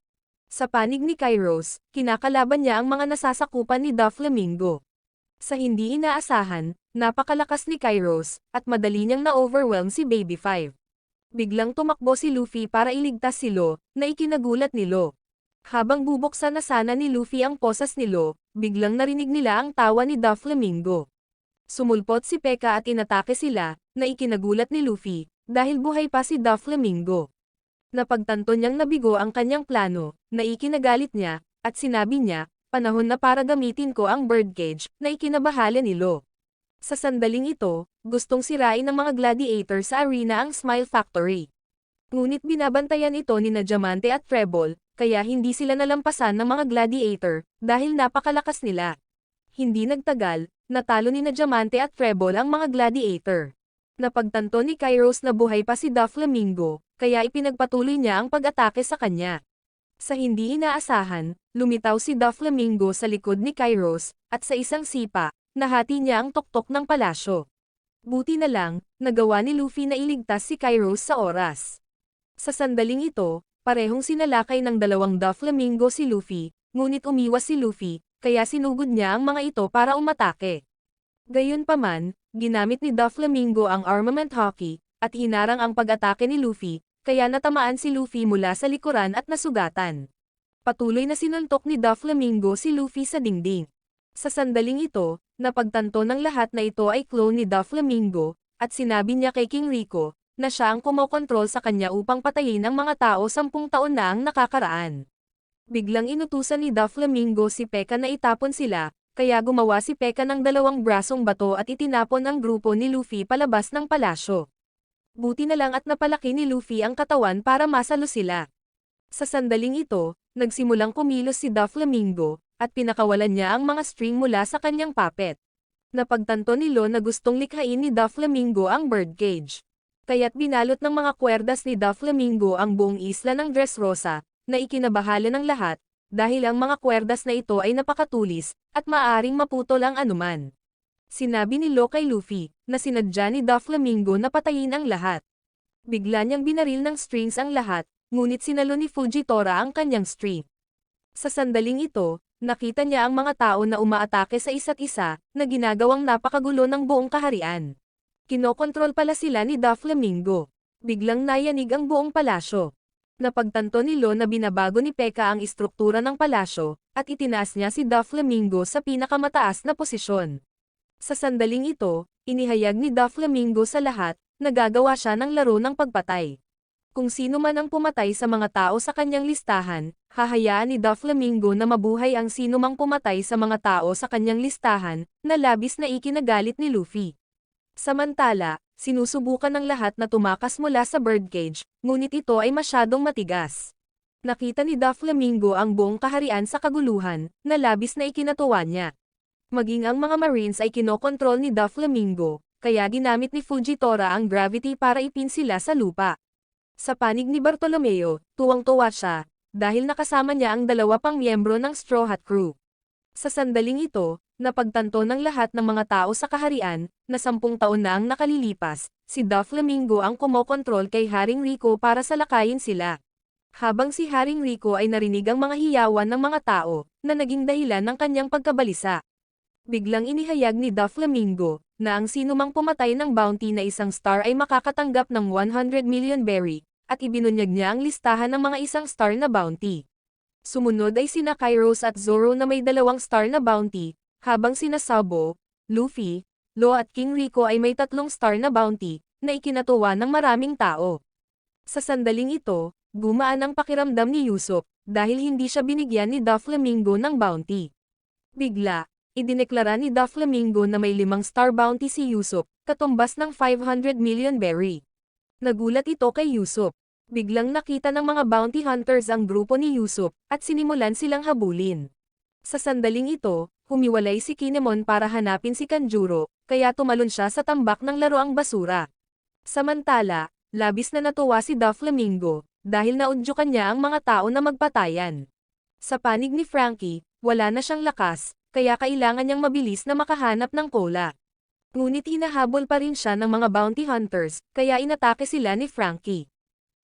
Sa panig ni Kairos, kinakalaban niya ang mga nasasakupan ni Doflamingo. Sa hindi inaasahan, napakalakas ni Kairos, at madali niyang na-overwhelm si Baby Five. Biglang tumakbo si Luffy para iligtas si Lo, na ikinagulat ni Lo. Habang bubuksan na sana ni Luffy ang posas ni Lo, biglang narinig nila ang tawa ni Doflamingo. Sumulpot si Pekka at inatake sila, na ikinagulat ni Luffy, dahil buhay pa si Doflamingo. Napagtanto niyang nabigo ang kanyang plano, na ikinagalit niya, at sinabi niya, "Panahon na para gamitin ko ang birdcage," na ikinabahala ni Lo. Sa sandaling ito, gustong sirain ng mga gladiator sa arena ang Smile Factory. Ngunit binabantayan ito ni Diamante at Treble, kaya hindi sila nalampasan ng mga gladiator, dahil napakalakas nila. Hindi nagtagal, natalo ni Diamante at Treble ang mga gladiator. Napagtanto ni Kairos na buhay pa si Doflamingo, kaya ipinagpatuloy niya ang pag-atake sa kanya. Sa hindi inaasahan, lumitaw si Doflamingo sa likod ni Kairos, at sa isang sipa, nahati niya ang tuktok ng palasyo. Buti na lang, nagawa ni Luffy na iligtas si Kairos sa oras. Sa sandaling ito, parehong sinalakay ng dalawang Doflamingo si Luffy, ngunit umiwas si Luffy, kaya sinugod niya ang mga ito para umatake. Gayunpaman, ginamit ni Doflamingo ang armament hockey, at hinarang ang pag-atake ni Luffy, kaya natamaan si Luffy mula sa likuran at nasugatan. Patuloy na sinuntok ni Doflamingo si Luffy sa dingding. Sa sandaling ito, napagtanto ng lahat na ito ay clone ni Doflamingo, at sinabi niya kay King Rico, na siya ang kumokontrol sa kanya upang patayin ang mga tao 10 taon na ang nakakaraan. Biglang inutusan ni Doflamingo si Pekka na itapon sila, kaya gumawa si Pekka ng 2 brasong bato at itinapon ang grupo ni Luffy palabas ng palasyo. Buti na lang at napalaki ni Luffy ang katawan para masalo sila. Sa sandaling ito, nagsimulang kumilos si Doflamingo, at pinakawalan niya ang mga string mula sa kanyang puppet. Napagtanto ni Lo na gustong likhain ni Doflamingo ang birdcage. Kaya't binalot ng mga kwerdas ni Doflamingo ang buong isla ng Dressrosa, na ikinabahala ng lahat, dahil ang mga kwerdas na ito ay napakatulis, at maaring maputol ang anuman. Sinabi ni Lo kay Luffy, na sinadya ni Doflamingo na patayin ang lahat. Bigla niyang binaril ng strings ang lahat, ngunit sinalo ni Fujitora ang kanyang string. Sa sandaling ito, nakita niya ang mga tao na umaatake sa isa't isa, na ginagawang napakagulo ng buong kaharian. Kinokontrol pala sila ni Doflamingo. Biglang nayanig ang buong palasyo. Napagtanto ni Lo na binabago ni Pekka ang istruktura ng palasyo, at itinaas niya si Doflamingo sa pinakamataas na posisyon. Sa sandaling ito, inihayag ni Doflamingo sa lahat, na gagawa siya ng laro ng pagpatay. Kung sino man ang pumatay sa mga tao sa kanyang listahan, hahayaan ni Doflamingo na mabuhay ang sino mang pumatay sa mga tao sa kanyang listahan, na labis na ikinagalit ni Luffy. Samantala, sinusubukan ng lahat na tumakas mula sa birdcage, ngunit ito ay masyadong matigas. Nakita ni Doflamingo ang buong kaharian sa kaguluhan, na labis na ikinatuwa niya. Maging ang mga Marines ay kinokontrol ni Doflamingo, kaya ginamit ni Fujitora ang gravity para ipinsila sa lupa. Sa panig ni Bartolomeo, tuwang-tuwa siya, dahil nakasama niya ang 2 pang miyembro ng Straw Hat Crew. Sa sandaling ito, napagtanto ng lahat ng mga tao sa kaharian, na 10 taon na ang nakalilipas, si Doflamingo ang kumokontrol kay Haring Rico para salakayin sila. Habang si Haring Rico ay narinig ang mga hiyawan ng mga tao, na naging dahilan ng kanyang pagkabalisa. Biglang inihayag ni Doflamingo, na ang sinumang pumatay ng bounty na isang star ay makakatanggap ng 100 million berry, at ibinunyag niya ang listahan ng mga isang star na bounty. Sumunod ay sina Kairos at Zoro na may 2 star na bounty, habang sina Sabo, Luffy, Law at King Rico ay may 3 star na bounty, na ikinatuwa ng maraming tao. Sa sandaling ito, gumaan ang pakiramdam ni Usopp, dahil hindi siya binigyan ni Doflamingo ng bounty. Bigla, idineklara ni Doflamingo na may 5 star bounty si Usopp, katumbas ng 500 million berry. Nagulat ito kay Usopp. Biglang nakita ng mga bounty hunters ang grupo ni Usopp, at sinimulan silang habulin. Sa sandaling ito, humiwalay si Kinemon para hanapin si Kanjuro, kaya tumalon siya sa tambak ng laruang basura. Samantala, labis na natuwa si Doflamingo, dahil naudyukan niya ang mga tao na magpatayan. Sa panig ni Frankie, wala na siyang lakas, kaya kailangan niyang mabilis na makahanap ng cola. Ngunit hinahabol pa rin siya ng mga bounty hunters, kaya inatake sila ni Frankie.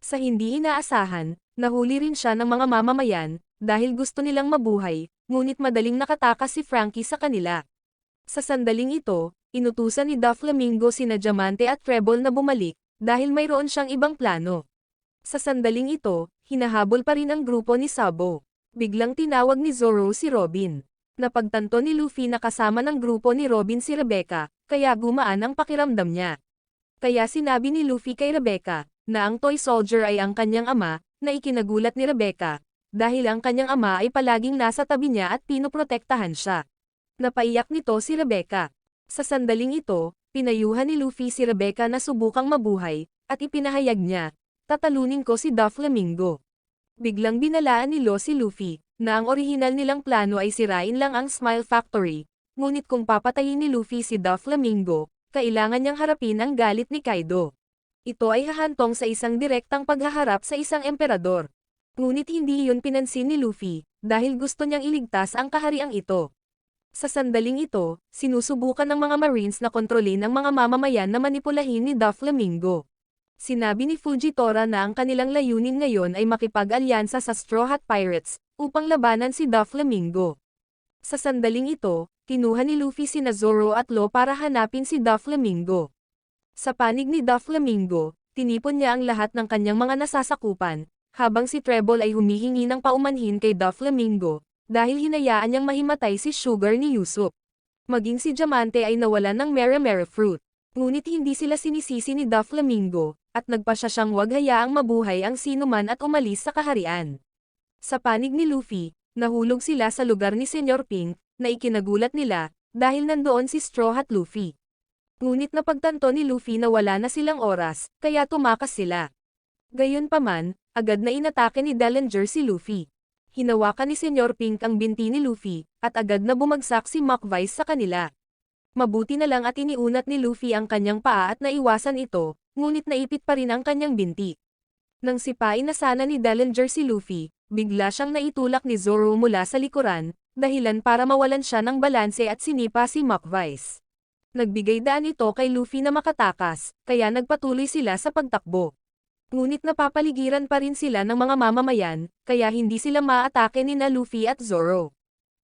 Sa hindi inaasahan, nahuli rin siya ng mga mamamayan, dahil gusto nilang mabuhay, ngunit madaling nakatakas si Frankie sa kanila. Sa sandaling ito, inutusan ni Doflamingo sina Diamante at Treble na bumalik, dahil mayroon siyang ibang plano. Sa sandaling ito, hinahabol pa rin ang grupo ni Sabo. Biglang tinawag ni Zoro si Robin. Napagtanto ni Luffy na kasama ng grupo ni Robin si Rebecca, kaya gumaan ang pakiramdam niya. Kaya sinabi ni Luffy kay Rebecca, na ang toy soldier ay ang kanyang ama, na ikinagulat ni Rebecca, dahil ang kanyang ama ay palaging nasa tabi niya at pinoprotektahan siya. Napaiyak nito si Rebecca. Sa sandaling ito, pinayuhan ni Luffy si Rebecca na subukang mabuhay, at ipinahayag niya, tatalunin ko si Doflamingo. Biglang binalaan ni Lo si Luffy, na ang orihinal nilang plano ay sirain lang ang Smile Factory, ngunit kung papatayin ni Luffy si Doflamingo, kailangan niyang harapin ang galit ni Kaido. Ito ay hahantong sa isang direktang paghaharap sa isang emperador. Ngunit hindi iyon pinansin ni Luffy, dahil gusto niyang iligtas ang kahariang ito. Sa sandaling ito, sinusubukan ng mga Marines na kontrolin ang mga mamamayan na manipulahin ni Doflamingo. Sinabi ni Fujitora na ang kanilang layunin ngayon ay makipag-alyansa sa Straw Hat Pirates, upang labanan si Doflamingo. Sa sandaling ito, kinuha ni Luffy sina Zoro at Law para hanapin si Doflamingo. Sa panig ni Doflamingo, tinipon niya ang lahat ng kanyang mga nasasakupan, habang si Treble ay humihingi ng paumanhin kay Doflamingo, dahil hinayaan niyang mahimatay si Sugar ni Usopp. Maging si Diamante ay nawalan ng Mere Fruit. Ngunit hindi sila sinisisi ni Doflamingo, at nagpasya siyang wag hayaang mabuhay ang sinuman at umalis sa kaharian. Sa panig ni Luffy, nahulog sila sa lugar ni Senyor Pink, na ikinagulat nila, dahil nandoon si Straw Hat Luffy. Ngunit napagtanto ni Luffy na wala na silang oras, kaya tumakas sila. Gayunpaman, agad na inatake ni Dellinger si Luffy. Hinawakan ni Senyor Pink ang binti ni Luffy, at agad na bumagsak si McVice sa kanila. Mabuti na lang at iniunat ni Luffy ang kanyang paa at naiwasan ito, ngunit naipit pa rin ang kanyang binti. Nang sipain na sana ni Dellinger si Luffy, bigla siyang naitulak ni Zoro mula sa likuran, dahilan para mawalan siya ng balanse at sinipa si McVice. Nagbigay daan ito kay Luffy na makatakas, kaya nagpatuloy sila sa pagtakbo. Ngunit napapaligiran pa rin sila ng mga mamamayan, kaya hindi sila maatake ni na Luffy at Zoro.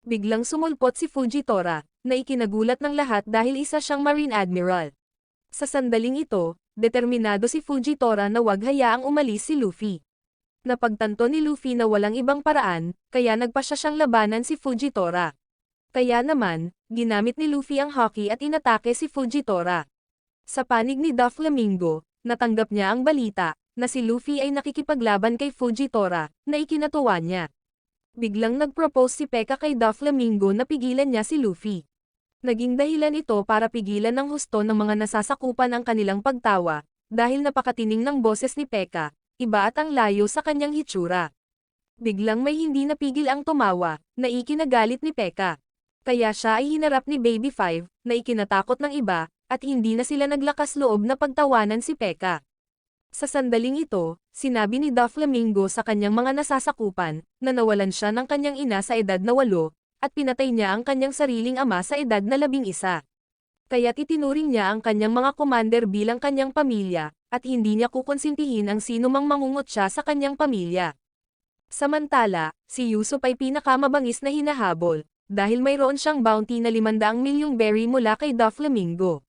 Biglang sumulpot si Fujitora, na ikinagulat ng lahat dahil isa siyang Marine Admiral. Sa sandaling ito, determinado si Fujitora na wag hayaang umalis si Luffy. Napagtanto ni Luffy na walang ibang paraan, kaya nagpasya siyang labanan si Fujitora. Kaya naman, ginamit ni Luffy ang Haki at inatake si Fujitora. Sa panig ni Doflamingo, natanggap niya ang balita, na si Luffy ay nakikipaglaban kay Fujitora, na ikinatuwa niya. Biglang nag-propose si Pekka kay Doflamingo na pigilan niya si Luffy. Naging dahilan ito para pigilan ng husto ng mga nasasakupan ang kanilang pagtawa, dahil napakatining ng boses ni Pekka, iba at ang layo sa kanyang hitsura. Biglang may hindi napigil ang tumawa, na ikinagalit ni Pekka. Kaya siya ay hinarap ni Baby 5, na ikinatakot ng iba, at hindi na sila naglakas loob na pagtawanan si Pekka. Sa sandaling ito, sinabi ni Doflamingo sa kanyang mga nasasakupan, na nawalan siya ng kanyang ina sa edad na 8, at pinatay niya ang kanyang sariling ama sa edad na 11. Kaya't itinuring niya ang kanyang mga commander bilang kanyang pamilya, at hindi niya kukonsintihin ang sinumang mangungot siya sa kanyang pamilya. Samantala, si Yusuf ay pinakamabangis na hinahabol, dahil mayroon siyang bounty na 500 milyong berry mula kay Doflamingo.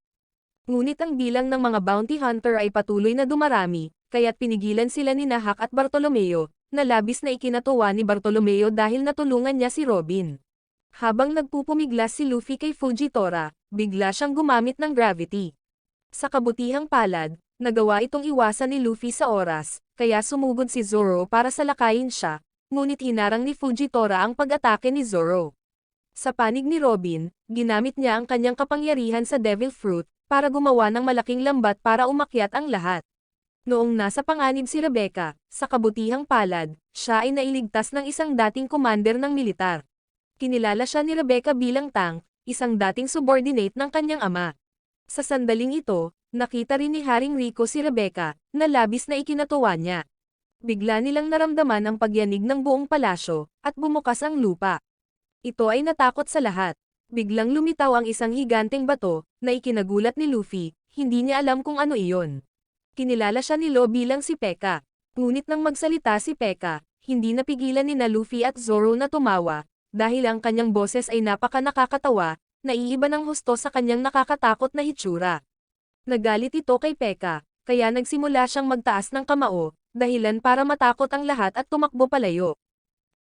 Ngunit ang bilang ng mga bounty hunter ay patuloy na dumarami, kaya't pinigilan sila ni Nahak at Bartolomeo, na labis na ikinatuwa ni Bartolomeo dahil natulungan niya si Robin. Habang nagpupumiglas si Luffy kay Fujitora, bigla siyang gumamit ng gravity. Sa kabutihang palad, nagawa itong iwasan ni Luffy sa oras, kaya sumugod si Zoro para salakayin siya, ngunit hinarang ni Fujitora ang pag-atake ni Zoro. Sa panig ni Robin, ginamit niya ang kanyang kapangyarihan sa Devil Fruit, para gumawa ng malaking lambat para umakyat ang lahat. Noong nasa panganib si Rebecca, sa kabutihang palad, siya ay nailigtas ng isang dating commander ng militar. Kinilala siya ni Rebecca bilang Tank, isang dating subordinate ng kanyang ama. Sa sandaling ito, nakita rin ni Haring Rico si Rebecca, na labis na ikinatuwa niya. Bigla nilang naramdaman ang pagyanig ng buong palasyo, at bumukas ang lupa. Ito ay natakot sa lahat. Biglang lumitaw ang isang higanteng bato, na ikinagulat ni Luffy, hindi niya alam kung ano iyon. Kinilala siya ni Lo bilang si Pekka. Ngunit nang magsalita si Pekka, hindi napigilan ni na Luffy at Zoro na tumawa, dahil ang kanyang boses ay napaka-nakakatawa, naiiba ng husto sa kanyang nakakatakot na hitsura. Nagalit ito kay Pekka, kaya nagsimula siyang magtaas ng kamao, dahilan para matakot ang lahat at tumakbo palayo.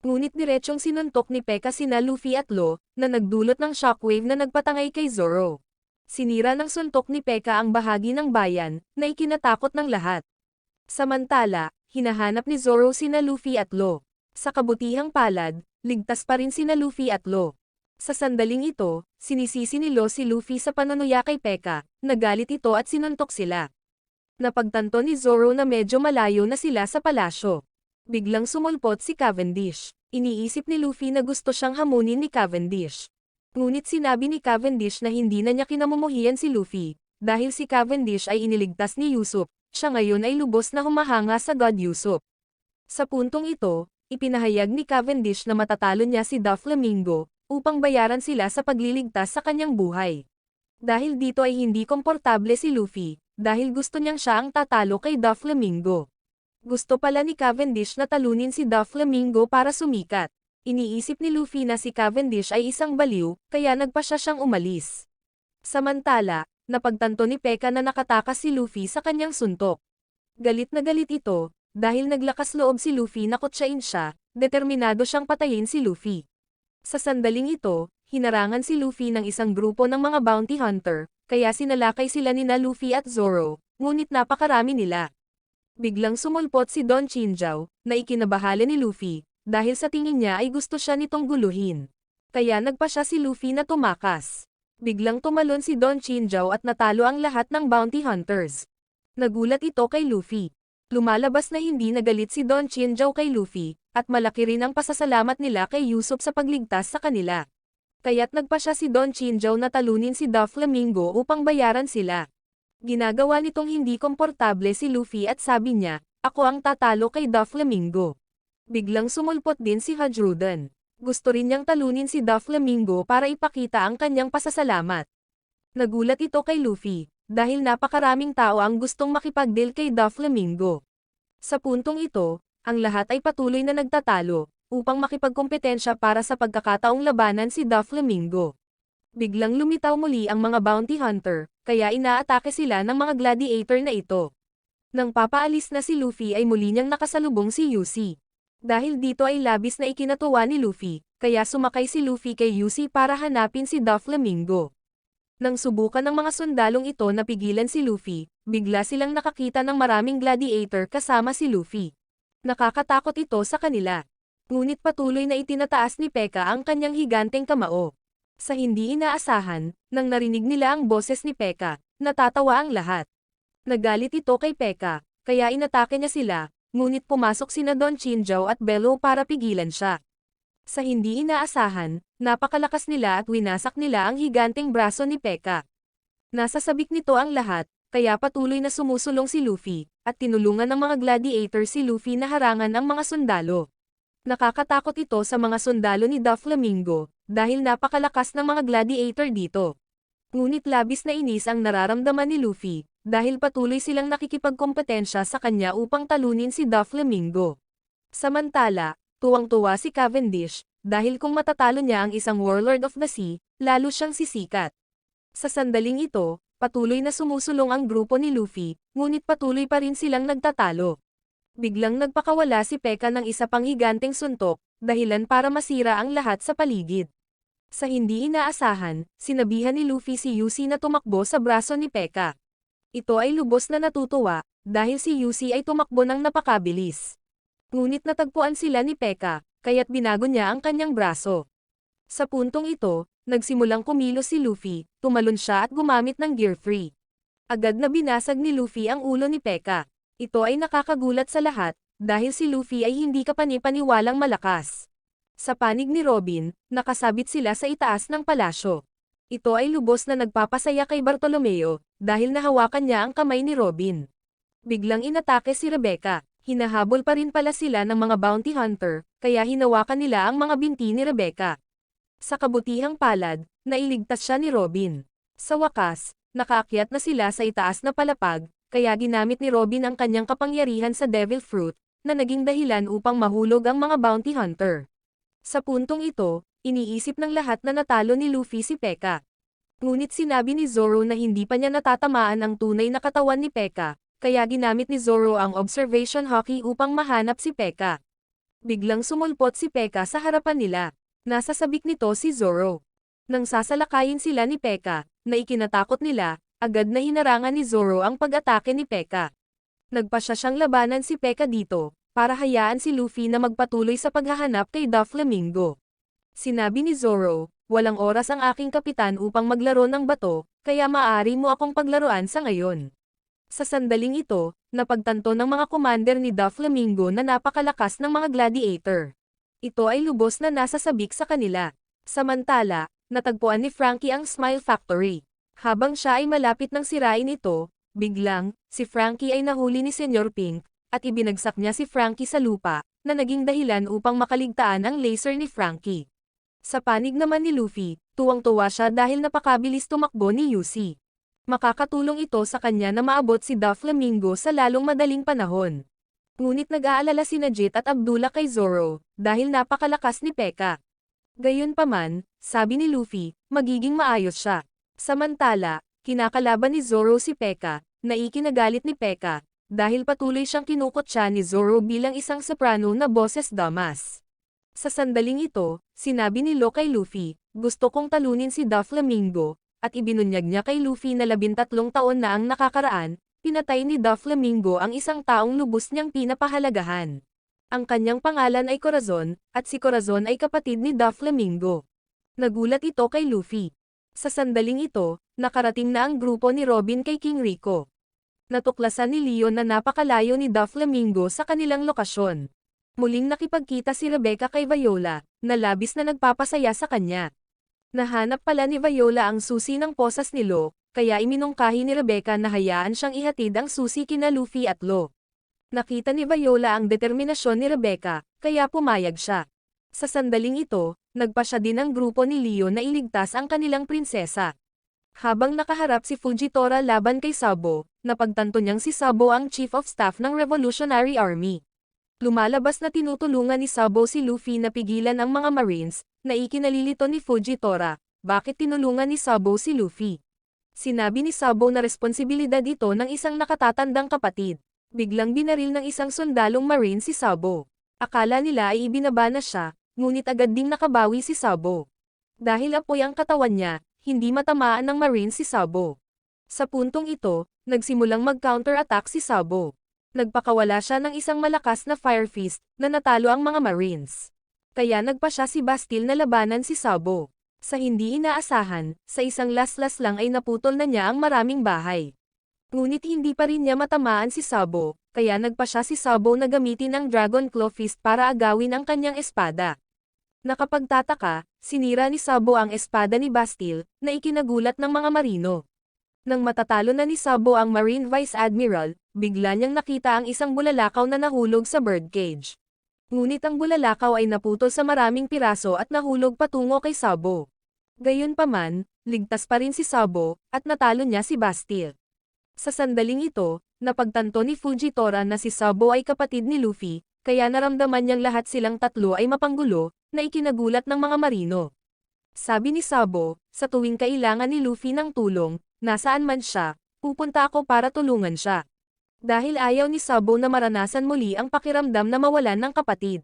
Ngunit diretsyong sinuntok ni Pekka sina Luffy at Lo, na nagdulot ng shockwave na nagpatangay kay Zoro. Sinira ng suntok ni Pekka ang bahagi ng bayan, na ikinatakot ng lahat. Samantala, hinahanap ni Zoro sina Luffy at Lo. Sa kabutihang palad, ligtas pa rin sina Luffy at Lo. Sa sandaling ito, sinisisi ni Lo si Luffy sa panunuya kay Pekka, nagalit ito at sinuntok sila. Napagtanto ni Zoro na medyo malayo na sila sa palasyo. Biglang sumulpot si Cavendish. Iniisip ni Luffy na gusto siyang hamunin ni Cavendish. Ngunit sinabi ni Cavendish na hindi na niya kinamumuhian si Luffy, dahil si Cavendish ay iniligtas ni Usopp, siya ngayon ay lubos na humahanga sa God Usopp. Sa puntong ito, ipinahayag ni Cavendish na matatalo niya si Doflamingo, upang bayaran sila sa pagliligtas sa kanyang buhay. Dahil dito ay hindi komportable si Luffy, dahil gusto niyang siya ang tatalo kay Doflamingo. Gusto pala ni Cavendish na talunin si Doflamingo para sumikat. Iniisip ni Luffy na si Cavendish ay isang baliw, kaya nagpasya siyang umalis. Samantala, napagtanto ni Pekka na nakatakas si Luffy sa kanyang suntok. Galit na galit ito, dahil naglakas loob si Luffy na kutsain siya, determinado siyang patayin si Luffy. Sa sandaling ito, hinarangan si Luffy ng isang grupo ng mga bounty hunter, kaya sinalakay sila nina Luffy at Zoro, ngunit napakarami nila. Biglang sumulpot si Don Chinjao, na ikinabahala ni Luffy, dahil sa tingin niya ay gusto siya nitong guluhin. Kaya nagpasya si Luffy na tumakas. Biglang tumalon si Don Chinjao at natalo ang lahat ng bounty hunters. Nagulat ito kay Luffy. Lumalabas na hindi nagalit si Don Chinjao kay Luffy, at malaki rin ang pasasalamat nila kay Usopp sa pagligtas sa kanila. Kaya't nagpasya si Don Chinjao na talunin si Doflamingo upang bayaran sila. Ginagawa nitong hindi komportable si Luffy at sabi niya, "Ako ang tatalo kay Doflamingo." Biglang sumulpot din si Hajrudan. Gusto rin niyang talunin si Doflamingo para ipakita ang kanyang pasasalamat. Nagulat ito kay Luffy, dahil napakaraming tao ang gustong makipag-deal kay Doflamingo. Sa puntong ito, ang lahat ay patuloy na nagtatalo, upang makipagkompetensya para sa pagkakataong labanan si Doflamingo. Biglang lumitaw muli ang mga bounty hunter, kaya inaatake sila ng mga gladiator na ito. Nang papaalis na si Luffy ay muli niyang nakasalubong si Yusi. Dahil dito ay labis na ikinatuwa ni Luffy, kaya sumakay si Luffy kay Yusi para hanapin si Doflamingo. Nang subukan ng mga sundalong ito na pigilan si Luffy, bigla silang nakakita ng maraming gladiator kasama si Luffy. Nakakatakot ito sa kanila. Ngunit patuloy na itinataas ni Pekka ang kanyang higanteng kamao. Sa hindi inaasahan, nang narinig nila ang boses ni Pekka, natatawa ang lahat. Nagalit ito kay Pekka, kaya inatake niya sila, ngunit pumasok sina Don Chinjao at Bello para pigilan siya. Sa hindi inaasahan, napakalakas nila at winasak nila ang higanteng braso ni Pekka. Nasa sabik nito ang lahat, kaya patuloy na sumusulong si Luffy, at tinulungan ng mga gladiator si Luffy na harangan ang mga sundalo. Nakakatakot ito sa mga sundalo ni Doflamingo, dahil napakalakas ng mga gladiator dito. Ngunit labis na inis ang nararamdaman ni Luffy, dahil patuloy silang nakikipagkompetensya sa kanya upang talunin si Doflamingo. Samantala, tuwang-tuwa si Cavendish, dahil kung matatalo niya ang isang Warlord of the Sea, lalo siyang sisikat. Sa sandaling ito, patuloy na sumusulong ang grupo ni Luffy, ngunit patuloy pa rin silang nagtatalo. Biglang nagpakawala si Pekka ng isa pang higanteng suntok, dahilan para masira ang lahat sa paligid. Sa hindi inaasahan, sinabihan ni Luffy si Yusi na tumakbo sa braso ni Pekka. Ito ay lubos na natutuwa, dahil si Yusi ay tumakbo ng napakabilis. Ngunit natagpuan sila ni Pekka, kaya't binago niya ang kanyang braso. Sa puntong ito, nagsimulang kumilos si Luffy, tumalon siya at gumamit ng Gear 3. Agad na binasag ni Luffy ang ulo ni Pekka. Ito ay nakakagulat sa lahat, dahil si Luffy ay hindi kapani-paniwalang malakas. Sa panig ni Robin, nakasabit sila sa itaas ng palasyo. Ito ay lubos na nagpapasaya kay Bartolomeo, dahil nahawakan niya ang kamay ni Robin. Biglang inatake si Rebecca, hinahabol pa rin pala sila ng mga bounty hunter, kaya hinawakan nila ang mga binti ni Rebecca. Sa kabutihang palad, nailigtas siya ni Robin. Sa wakas, nakaakyat na sila sa itaas na palapag, kaya ginamit ni Robin ang kanyang kapangyarihan sa Devil Fruit, na naging dahilan upang mahulog ang mga bounty hunter. Sa puntong ito, iniisip ng lahat na natalo ni Luffy si Pekka. Ngunit sinabi ni Zoro na hindi pa niya natatamaan ang tunay na katawan ni Pekka, kaya ginamit ni Zoro ang observation hockey upang mahanap si Pekka. Biglang sumulpot si Pekka sa harapan nila. Nasa sabik nito si Zoro. Nang sasalakayin sila ni Pekka, na ikinatakot nila, agad na hinarangan ni Zoro ang pag-atake ni Pekka. Nagpasya siyang labanan si Pekka dito, para hayaan si Luffy na magpatuloy sa paghahanap kay Doflamingo. Sinabi ni Zoro, walang oras ang aking kapitan upang maglaro ng bato, kaya maaari mo akong paglaruan sa ngayon. Sa sandaling ito, napagtanto ng mga commander ni Doflamingo na napakalakas ng mga gladiator. Ito ay lubos na nasa sabik sa kanila. Samantala, natagpuan ni Frankie ang Smile Factory. Habang siya ay malapit ng sirain ito, biglang, si Frankie ay nahuli ni Senyor Pink, at ibinagsak niya si Frankie sa lupa, na naging dahilan upang makaligtaan ang laser ni Frankie. Sa panig naman ni Luffy, tuwang-tuwa siya dahil napakabilis tumakbo ni Yusi. Makakatulong ito sa kanya na maabot si Doflamingo sa lalong madaling panahon. Ngunit nag-aalala sina Jit at Abdullah kay Zoro, dahil napakalakas ni Pekka. Gayunpaman, sabi ni Luffy, magiging maayos siya. Samantala, kinakalaban ni Zoro si Pekka, na ikinagalit ni Pekka, dahil patuloy siyang kinukutya ni Zoro bilang isang soprano na boses damas. Sa sandaling ito, sinabi ni Lo kay Luffy, gusto kong talunin si Doflamingo, at ibinunyag niya kay Luffy na 13 taon na ang nakakaraan, pinatay ni Doflamingo ang isang taong lubos niyang pinapahalagahan. Ang kanyang pangalan ay Corazon, at si Corazon ay kapatid ni Doflamingo. Nagulat ito kay Luffy. Sa sandaling ito, nakarating na ang grupo ni Robin kay King Rico. Natuklasan ni Leon na napakalayo ni Doflamingo sa kanilang lokasyon. Muling nakipagkita si Rebecca kay Viola, na labis na nagpapasaya sa kanya. Nahanap pala ni Viola ang susi ng posas ni Lo, kaya iminungkahi ni Rebecca na hayaan siyang ihatid ang susi kina Luffy at Lo. Nakita ni Viola ang determinasyon ni Rebecca, kaya pumayag siya. Sa sandaling ito, nagpasya din ang grupo ni Leon na iligtas ang kanilang prinsesa. Habang nakaharap si Fujitora laban kay Sabo, napagtanto niyang si Sabo ang Chief of Staff ng Revolutionary Army. Lumalabas na tinutulungan ni Sabo si Luffy na pigilan ang mga Marines, na ikinalilito ni Fujitora, bakit tinulungan ni Sabo si Luffy? Sinabi ni Sabo na responsibilidad ito ng isang nakatatandang kapatid. Biglang binaril ng isang sundalong Marine si Sabo. Akala nila ay ibinaba na siya, ngunit agad ding nakabawi si Sabo. Dahil apoy ang katawan niya, hindi matamaan ng Marine si Sabo. Sa puntong ito, nagsimulang mag-counter-attack si Sabo. Nagpakawala siya ng isang malakas na fire fist, na natalo ang mga Marines. Kaya nagpa siya si Bastille na labanan si Sabo. Sa hindi inaasahan, sa isang laslas lang ay naputol na niya ang maraming bahay. Ngunit hindi pa rin niya matamaan si Sabo, kaya nagpa siya si Sabo na gamitin ang Dragon Claw Fist para agawin ang kanyang espada. Nakapagtataka, sinira ni Sabo ang espada ni Bastille, na ikinagulat ng mga marino. Nang matatalo na ni Sabo ang Marine Vice Admiral, bigla niyang nakita ang isang bulalakaw na nahulog sa birdcage. Ngunit ang bulalakaw ay naputol sa maraming piraso at nahulog patungo kay Sabo. Gayunpaman, ligtas pa rin si Sabo, at natalo niya si Bastille. Sa sandaling ito, napagtanto ni Fujitora na si Sabo ay kapatid ni Luffy, kaya naramdaman niyang lahat silang tatlo ay mapanggulo, na ikinagulat ng mga marino. Sabi ni Sabo, sa tuwing kailangan ni Luffy ng tulong, nasaan man siya, pupunta ako para tulungan siya. Dahil ayaw ni Sabo na maranasan muli ang pakiramdam na mawalan ng kapatid.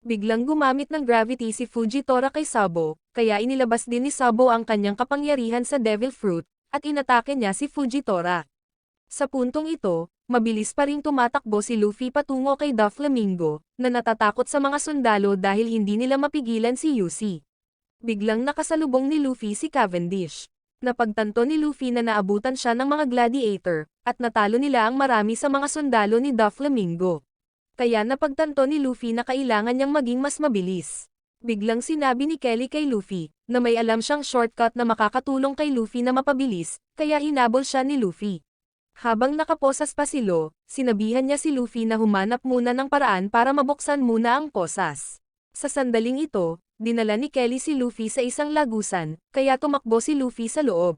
Biglang gumamit ng gravity si Fujitora kay Sabo, kaya inilabas din ni Sabo ang kanyang kapangyarihan sa Devil Fruit, at inatake niya si Fujitora. Sa puntong ito, mabilis pa ring tumatakbo si Luffy patungo kay Doflamingo, na natatakot sa mga sundalo dahil hindi nila mapigilan si Yusi. Biglang nakasalubong ni Luffy si Cavendish. Napagtanto ni Luffy na naabutan siya ng mga gladiator, at natalo nila ang marami sa mga sundalo ni Doflamingo. Kaya napagtanto ni Luffy na kailangan niyang maging mas mabilis. Biglang sinabi ni Kelly kay Luffy, na may alam siyang shortcut na makakatulong kay Luffy na mapabilis, kaya hinabol siya ni Luffy. Habang nakaposas pa si Lo, sinabihan niya si Luffy na humanap muna ng paraan para mabuksan muna ang posas. Sa sandaling ito, dinala ni Kelly si Luffy sa isang lagusan, kaya tumakbo si Luffy sa loob.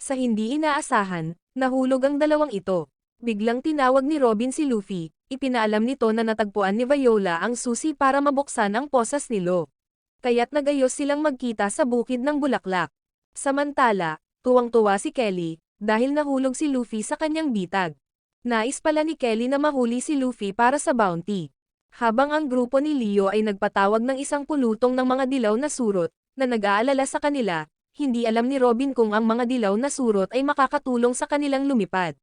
Sa hindi inaasahan, nahulog ang dalawang ito. Biglang tinawag ni Robin si Luffy, ipinaalam nito na natagpuan ni Viola ang susi para mabuksan ang posas ni Lo. Kaya't nagayos silang magkita sa bukid ng bulaklak. Samantala, tuwang-tuwa si Kelly, dahil nahulog si Luffy sa kanyang bitag. Nais pala ni Kelly na mahuli si Luffy para sa bounty. Habang ang grupo ni Leo ay nagpatawag ng isang pulutong ng mga dilaw na surot, na nag-aalala sa kanila, hindi alam ni Robin kung ang mga dilaw na surot ay makakatulong sa kanilang lumipad.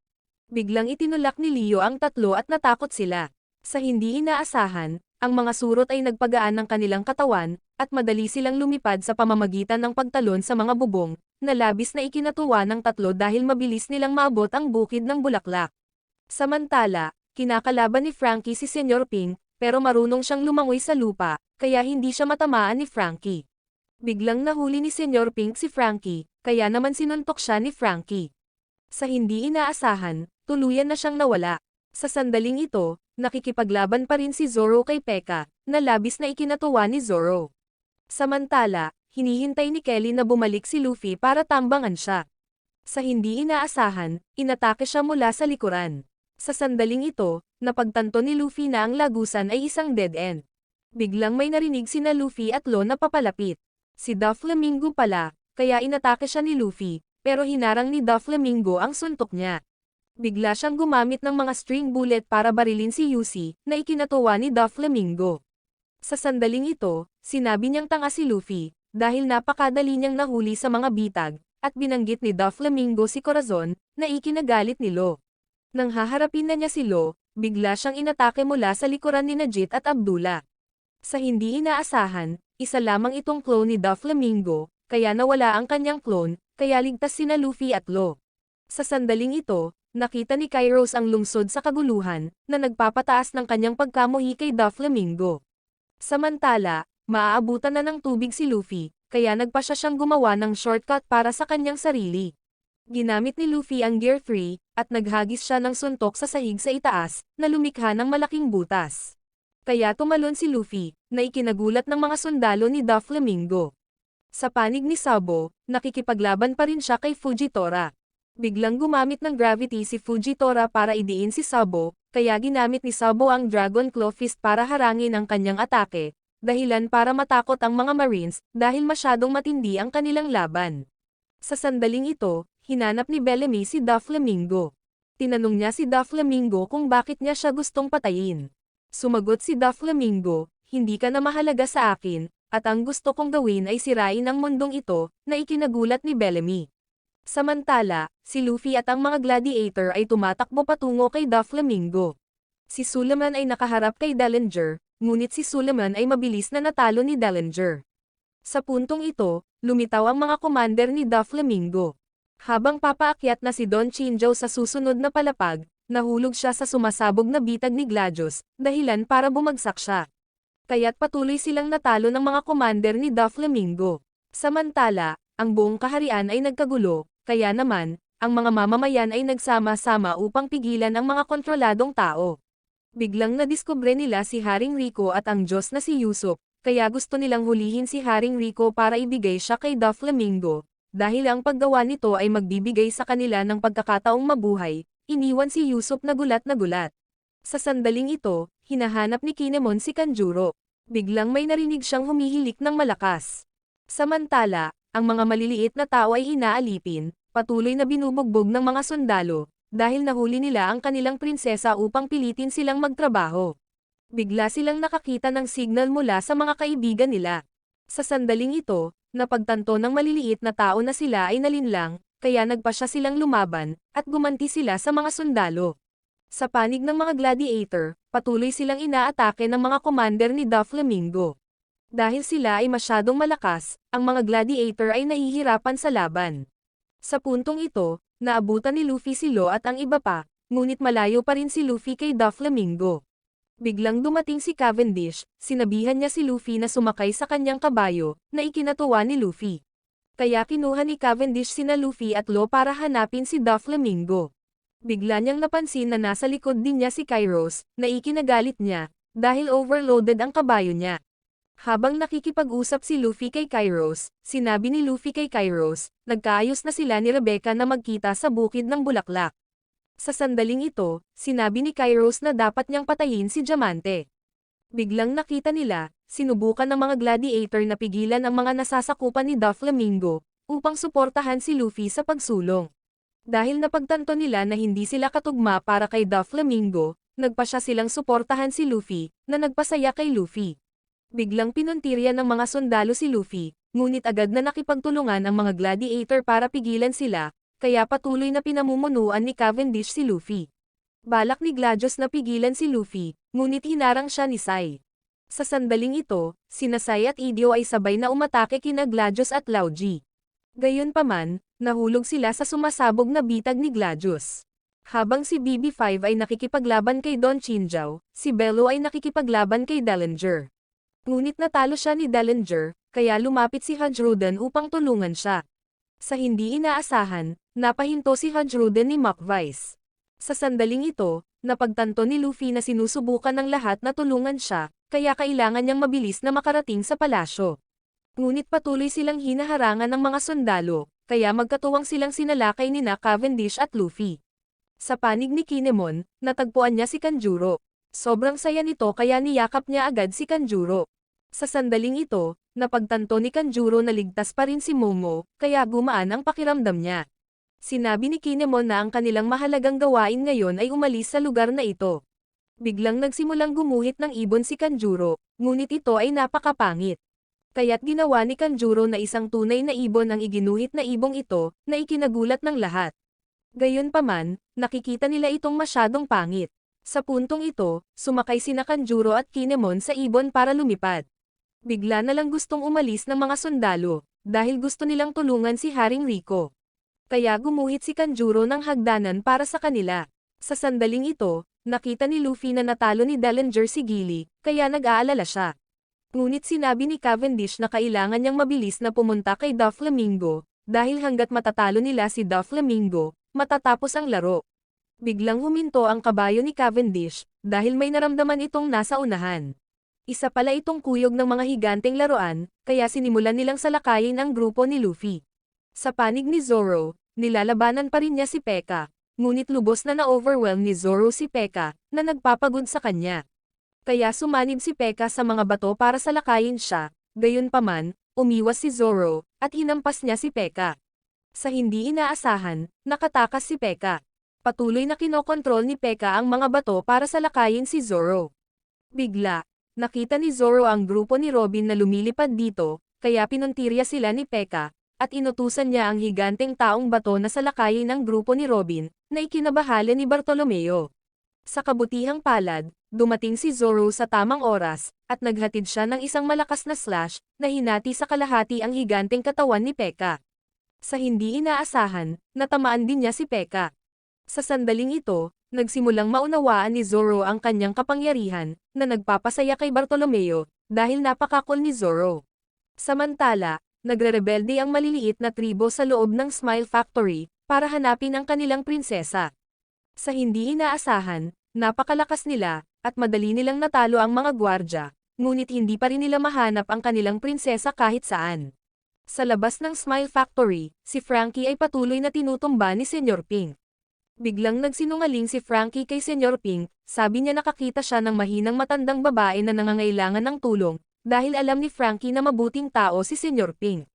Biglang itinulak ni Leo ang tatlo at natakot sila. Sa hindi inaasahan, ang mga surot ay nagpagaan ng kanilang katawan, at madali silang lumipad sa pamamagitan ng pagtalon sa mga bubong, na labis na ikinatuwa ng tatlo dahil mabilis nilang maabot ang bukid ng bulaklak. Samantala, kinakalaban ni Frankie si Senyor Ping, pero marunong siyang lumangoy sa lupa, kaya hindi siya matamaan ni Frankie. Biglang nahuli ni Senyor Ping si Frankie, kaya naman sinuntok siya ni Frankie. Sa hindi inaasahan, tuluyan na siyang nawala. Sa sandaling ito, nakikipaglaban pa rin si Zoro kay Pekka, na labis na ikinatuwa ni Zoro. Samantala, hinihintay ni Kelly na bumalik si Luffy para tambangan siya. Sa hindi inaasahan, inatake siya mula sa likuran. Sa sandaling ito, napagtanto ni Luffy na ang lagusan ay isang dead end. Biglang may narinig sina Luffy at Lo na papalapit. Si Doflamingo pala, kaya inatake siya ni Luffy, pero hinarang ni Doflamingo ang suntok niya. Bigla siyang gumamit ng mga string bullet para barilin si Yusi, na ikinatuwa ni Doflamingo. Sa sandaling ito, sinabi niyang tanga si Luffy, dahil napakadali niyang nahuli sa mga bitag, at binanggit ni Doflamingo si Corazon, na ikinagalit ni Lo. Nang haharapin na niya si Lo, bigla siyang inatake mula sa likuran ni Najit at Abdullah. Sa hindi inaasahan, isa lamang itong clone ni Doflamingo, kaya nawala ang kanyang clone, kaya ligtas sina Luffy at Lo. Sa sandaling ito, nakita ni Kairos ang lungsod sa kaguluhan, na nagpapataas ng kanyang pagkamuhi kay Doflamingo. Samantala, maaabutan na ng tubig si Luffy, kaya nagpa siya siyang gumawa ng shortcut para sa kanyang sarili. Ginamit ni Luffy ang Gear 3, at naghagis siya ng suntok sa sahig sa itaas, na lumikha ng malaking butas. Kaya tumalon si Luffy, na ikinagulat ng mga sundalo ni Doflamingo. Sa panig ni Sabo, nakikipaglaban pa rin siya kay Fujitora. Biglang gumamit ng gravity si Fujitora para idiin si Sabo, kaya ginamit ni Sabo ang Dragon Claw Fist para harangin ang kanyang atake, dahilan para matakot ang mga Marines, dahil masyadong matindi ang kanilang laban. Sa sandaling ito, hinanap ni Bellamy si Doflamingo. Tinanong niya si Doflamingo kung bakit niya siya gustong patayin. Sumagot si Doflamingo, hindi ka na mahalaga sa akin, at ang gusto kong gawin ay sirain ang mundong ito, na ikinagulat ni Bellamy. Samantala, si Luffy at ang mga gladiator ay tumatakbo patungo kay Doflamingo. Si Suleiman ay nakaharap kay Dellinger, ngunit si Suleiman ay mabilis na natalo ni Dellinger. Sa puntong ito, lumitaw ang mga commander ni Doflamingo. Habang papaakyat na si Don Chinjo sa susunod na palapag, nahulog siya sa sumasabog na bitag ni Gladius, dahilan para bumagsak siya. Kaya't patuloy silang natalo ng mga commander ni Doflamingo. Samantala, ang buong kaharian ay nagkagulo, kaya naman, ang mga mamamayan ay nagsama-sama upang pigilan ang mga kontroladong tao. Biglang nadiskubre nila si Haring Rico at ang Diyos na si Yusuf, kaya gusto nilang hulihin si Haring Rico para ibigay siya kay Doflamingo. Dahil ang paggawa nito ay magbibigay sa kanila ng pagkakataong mabuhay, iniwan si Yusuf na gulat na gulat. Sa sandaling ito, hinahanap ni Kinemon si Kanjuro. Biglang may narinig siyang humihilik ng malakas. Samantala, ang mga maliliit na tao ay inaalipin, patuloy na binubugbog ng mga sundalo, dahil nahuli nila ang kanilang prinsesa upang pilitin silang magtrabaho. Bigla silang nakakita ng signal mula sa mga kaibigan nila. Sa sandaling ito, napagtanto ng maliliit na tao na sila ay nalinlang, kaya nagpasya silang lumaban, at gumanti sila sa mga sundalo. Sa panig ng mga gladiator, patuloy silang inaatake ng mga commander ni Doflamingo. Dahil sila ay masyadong malakas, ang mga gladiator ay nahihirapan sa laban. Sa puntong ito, naabutan ni Luffy si Law at ang iba pa, ngunit malayo pa rin si Luffy kay Doflamingo. Biglang dumating si Cavendish, sinabihan niya si Luffy na sumakay sa kanyang kabayo, na ikinatuwa ni Luffy. Kaya kinuha ni Cavendish sina Luffy at Law para hanapin si Doflamingo. Bigla niyang napansin na nasa likod din niya si Kairos, na ikinagalit niya, dahil overloaded ang kabayo niya. Habang nakikipag-usap si Luffy kay Kairos, sinabi ni Luffy kay Kairos, nagkaayos na sila ni Rebecca na magkita sa bukid ng bulaklak. Sa sandaling ito, sinabi ni Kairos na dapat niyang patayin si Diamante. Biglang nakita nila, sinubukan ng mga gladiator na pigilan ang mga nasasakupan ni Doflamingo, upang suportahan si Luffy sa pagsulong. Dahil napagtanto nila na hindi sila katugma para kay Doflamingo, nagpasya silang suportahan si Luffy, na nagpasaya kay Luffy. Biglang pinuntirya ng mga sundalo si Luffy, ngunit agad na nakipagtulungan ang mga gladiator para pigilan sila, kaya patuloy na pinamumunuan ni Cavendish si Luffy. Balak ni Gladius na pigilan si Luffy, ngunit hinarang siya ni Sai. Sa sandaling ito, sina Sai at Idio ay sabay na umatake kina Gladius at Lauji. Gayunpaman, nahulog sila sa sumasabog na bitag ni Gladius. Habang si BB5 ay nakikipaglaban kay Don Chinjao, si Bello ay nakikipaglaban kay Dellinger. Ngunit natalo siya ni Dellinger, kaya lumapit si Hajruden upang tulungan siya. Sa hindi inaasahan, napahinto si Hajruden ni Macvice. Sa sandaling ito, napagtanto ni Luffy na sinusubukan ng lahat na tulungan siya, kaya kailangan niyang mabilis na makarating sa palasyo. Ngunit patuloy silang hinaharangan ng mga sundalo, kaya magkatuwang silang sinalakay nina Cavendish at Luffy. Sa panig ni Kinemon, natagpuan niya si Kanjuro. Sobrang saya nito kaya niyakap niya agad si Kanjuro. Sa sandaling ito, napagtanto ni Kanjuro na ligtas pa rin si Momo, kaya gumaan ang pakiramdam niya. Sinabi ni Kinemon na ang kanilang mahalagang gawain ngayon ay umalis sa lugar na ito. Biglang nagsimulang gumuhit ng ibon si Kanjuro, ngunit ito ay napakapangit. Kaya't ginawa ni Kanjuro na isang tunay na ibon ang iginuhit na ibong ito, na ikinagulat ng lahat. Gayunpaman, nakikita nila itong masyadong pangit. Sa puntong ito, sumakay sina Kanjuro at Kinemon sa ibon para lumipad. Bigla na lang gustong umalis ng mga sundalo, dahil gusto nilang tulungan si Haring Rico. Kaya gumuhit si Kanjuro ng hagdanan para sa kanila. Sa sandaling ito, nakita ni Luffy na natalo ni Dellinger si Gilly, kaya nag-aalala siya. Ngunit sinabi ni Cavendish na kailangan niyang mabilis na pumunta kay Doflamingo, dahil hanggat matatalo nila si Doflamingo, matatapos ang laro. Biglang huminto ang kabayo ni Cavendish, dahil may naramdaman itong nasa unahan. Isa pala itong kuyog ng mga higanteng laruan, kaya sinimulan nilang salakayin ang grupo ni Luffy. Sa panig ni Zoro, nilalabanan pa rin niya si Pekka, ngunit lubos na na-overwhelm ni Zoro si Pekka, na nagpapagod sa kanya. Kaya sumanib si Pekka sa mga bato para salakayin siya, gayunpaman, umiwas si Zoro, at hinampas niya si Pekka. Sa hindi inaasahan, nakatakas si Pekka. Patuloy na kinokontrol ni Pekka ang mga bato para salakayin si Zoro. Bigla, nakita ni Zoro ang grupo ni Robin na lumilipad dito, kaya pinuntirya sila ni Pekka, at inutusan niya ang higanteng taong bato na salakayin ang grupo ni Robin, na ikinabahala ni Bartolomeo. Sa kabutihang palad, dumating si Zoro sa tamang oras, at naghatid siya ng isang malakas na slash, na hinati sa kalahati ang higanteng katawan ni Pekka. Sa hindi inaasahan, natamaan din niya si Pekka. Sa sandaling ito, nagsimulang maunawaan ni Zoro ang kanyang kapangyarihan, na nagpapasaya kay Bartolomeo, dahil napakakul ni Zoro. Samantala, nagrerebelde ang maliliit na tribo sa loob ng Smile Factory, para hanapin ang kanilang prinsesa. Sa hindi inaasahan, napakalakas nila, at madali nilang natalo ang mga gwardya, ngunit hindi pa rin nila mahanap ang kanilang prinsesa kahit saan. Sa labas ng Smile Factory, si Frankie ay patuloy na tinutumba ni Senyor Pink. Biglang nagsinungaling si Frankie kay Senyor Pink, sabi niya nakakita siya ng mahinang matandang babae na nangangailangan ng tulong, dahil alam ni Frankie na mabuting tao si Senyor Pink.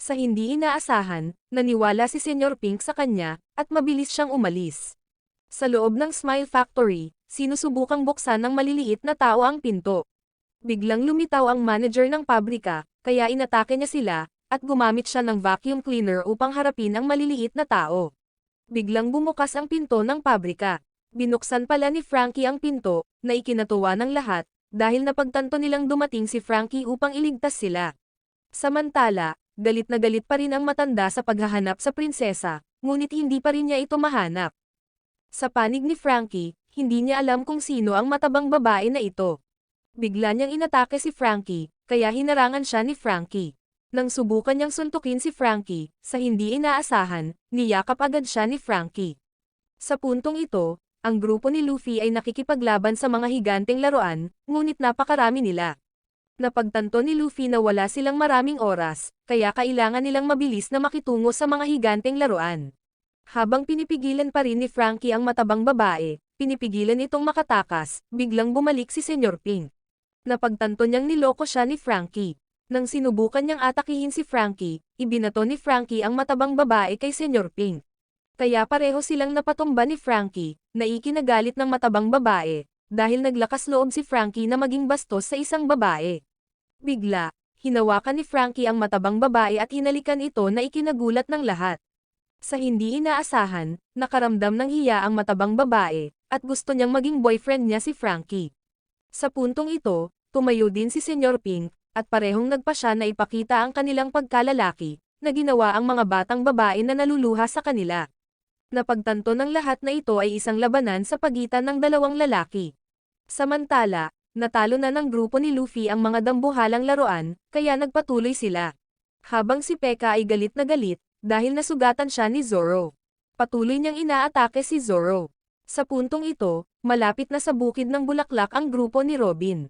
Sa hindi inaasahan, naniwala si Senyor Pink sa kanya, at mabilis siyang umalis. Sa loob ng Smile Factory, sinusubukang buksan ng maliliit na tao ang pinto. Biglang lumitaw ang manager ng pabrika, kaya inatake niya sila, at gumamit siya ng vacuum cleaner upang harapin ang maliliit na tao. Biglang bumukas ang pinto ng pabrika. Binuksan pala ni Frankie ang pinto, na ikinatuwa ng lahat, dahil napagtanto nilang dumating si Frankie upang iligtas sila. Samantala, galit na galit pa rin ang matanda sa paghahanap sa prinsesa, ngunit hindi pa rin niya ito mahanap. Sa panig ni Frankie, hindi niya alam kung sino ang matabang babae na ito. Bigla niyang inatake si Frankie, kaya hinarangan siya ni Frankie. Nang subukan niyang suntukin si Frankie, sa hindi inaasahan, niyakap agad siya ni Frankie. Sa puntong ito, ang grupo ni Luffy ay nakikipaglaban sa mga higanteng laruan, ngunit napakarami nila. Napagtanto ni Luffy na wala silang maraming oras, kaya kailangan nilang mabilis na makitungo sa mga higanteng laruan. Habang pinipigilan pa rin ni Frankie ang matabang babae, pinipigilan itong makatakas, biglang bumalik si Senyor Pink. Napagtanto niyang niloko siya ni Frankie. Nang sinubukan niyang atakihin si Frankie, ibinato ni Frankie ang matabang babae kay Senyor Pink. Kaya pareho silang napatumba ni Frankie, na ikinagalit ng matabang babae, dahil naglakas loob si Frankie na maging bastos sa isang babae. Bigla, hinawakan ni Frankie ang matabang babae at hinalikan ito na ikinagulat ng lahat. Sa hindi inaasahan, nakaramdam ng hiya ang matabang babae, at gusto niyang maging boyfriend niya si Frankie. Sa puntong ito, tumayo din si Senyor Pink, at parehong nagpasya na ipakita ang kanilang pagkalalaki, na ginawa ang mga batang babae na naluluha sa kanila. Napagtanto ng lahat na ito ay isang labanan sa pagitan ng dalawang lalaki. Samantala, natalo na ng grupo ni Luffy ang mga dambuhalang laruan, kaya nagpatuloy sila. Habang si Pekka ay galit na galit, dahil nasugatan siya ni Zoro. Patuloy niyang inaatake si Zoro. Sa puntong ito, malapit na sa bukid ng bulaklak ang grupo ni Robin.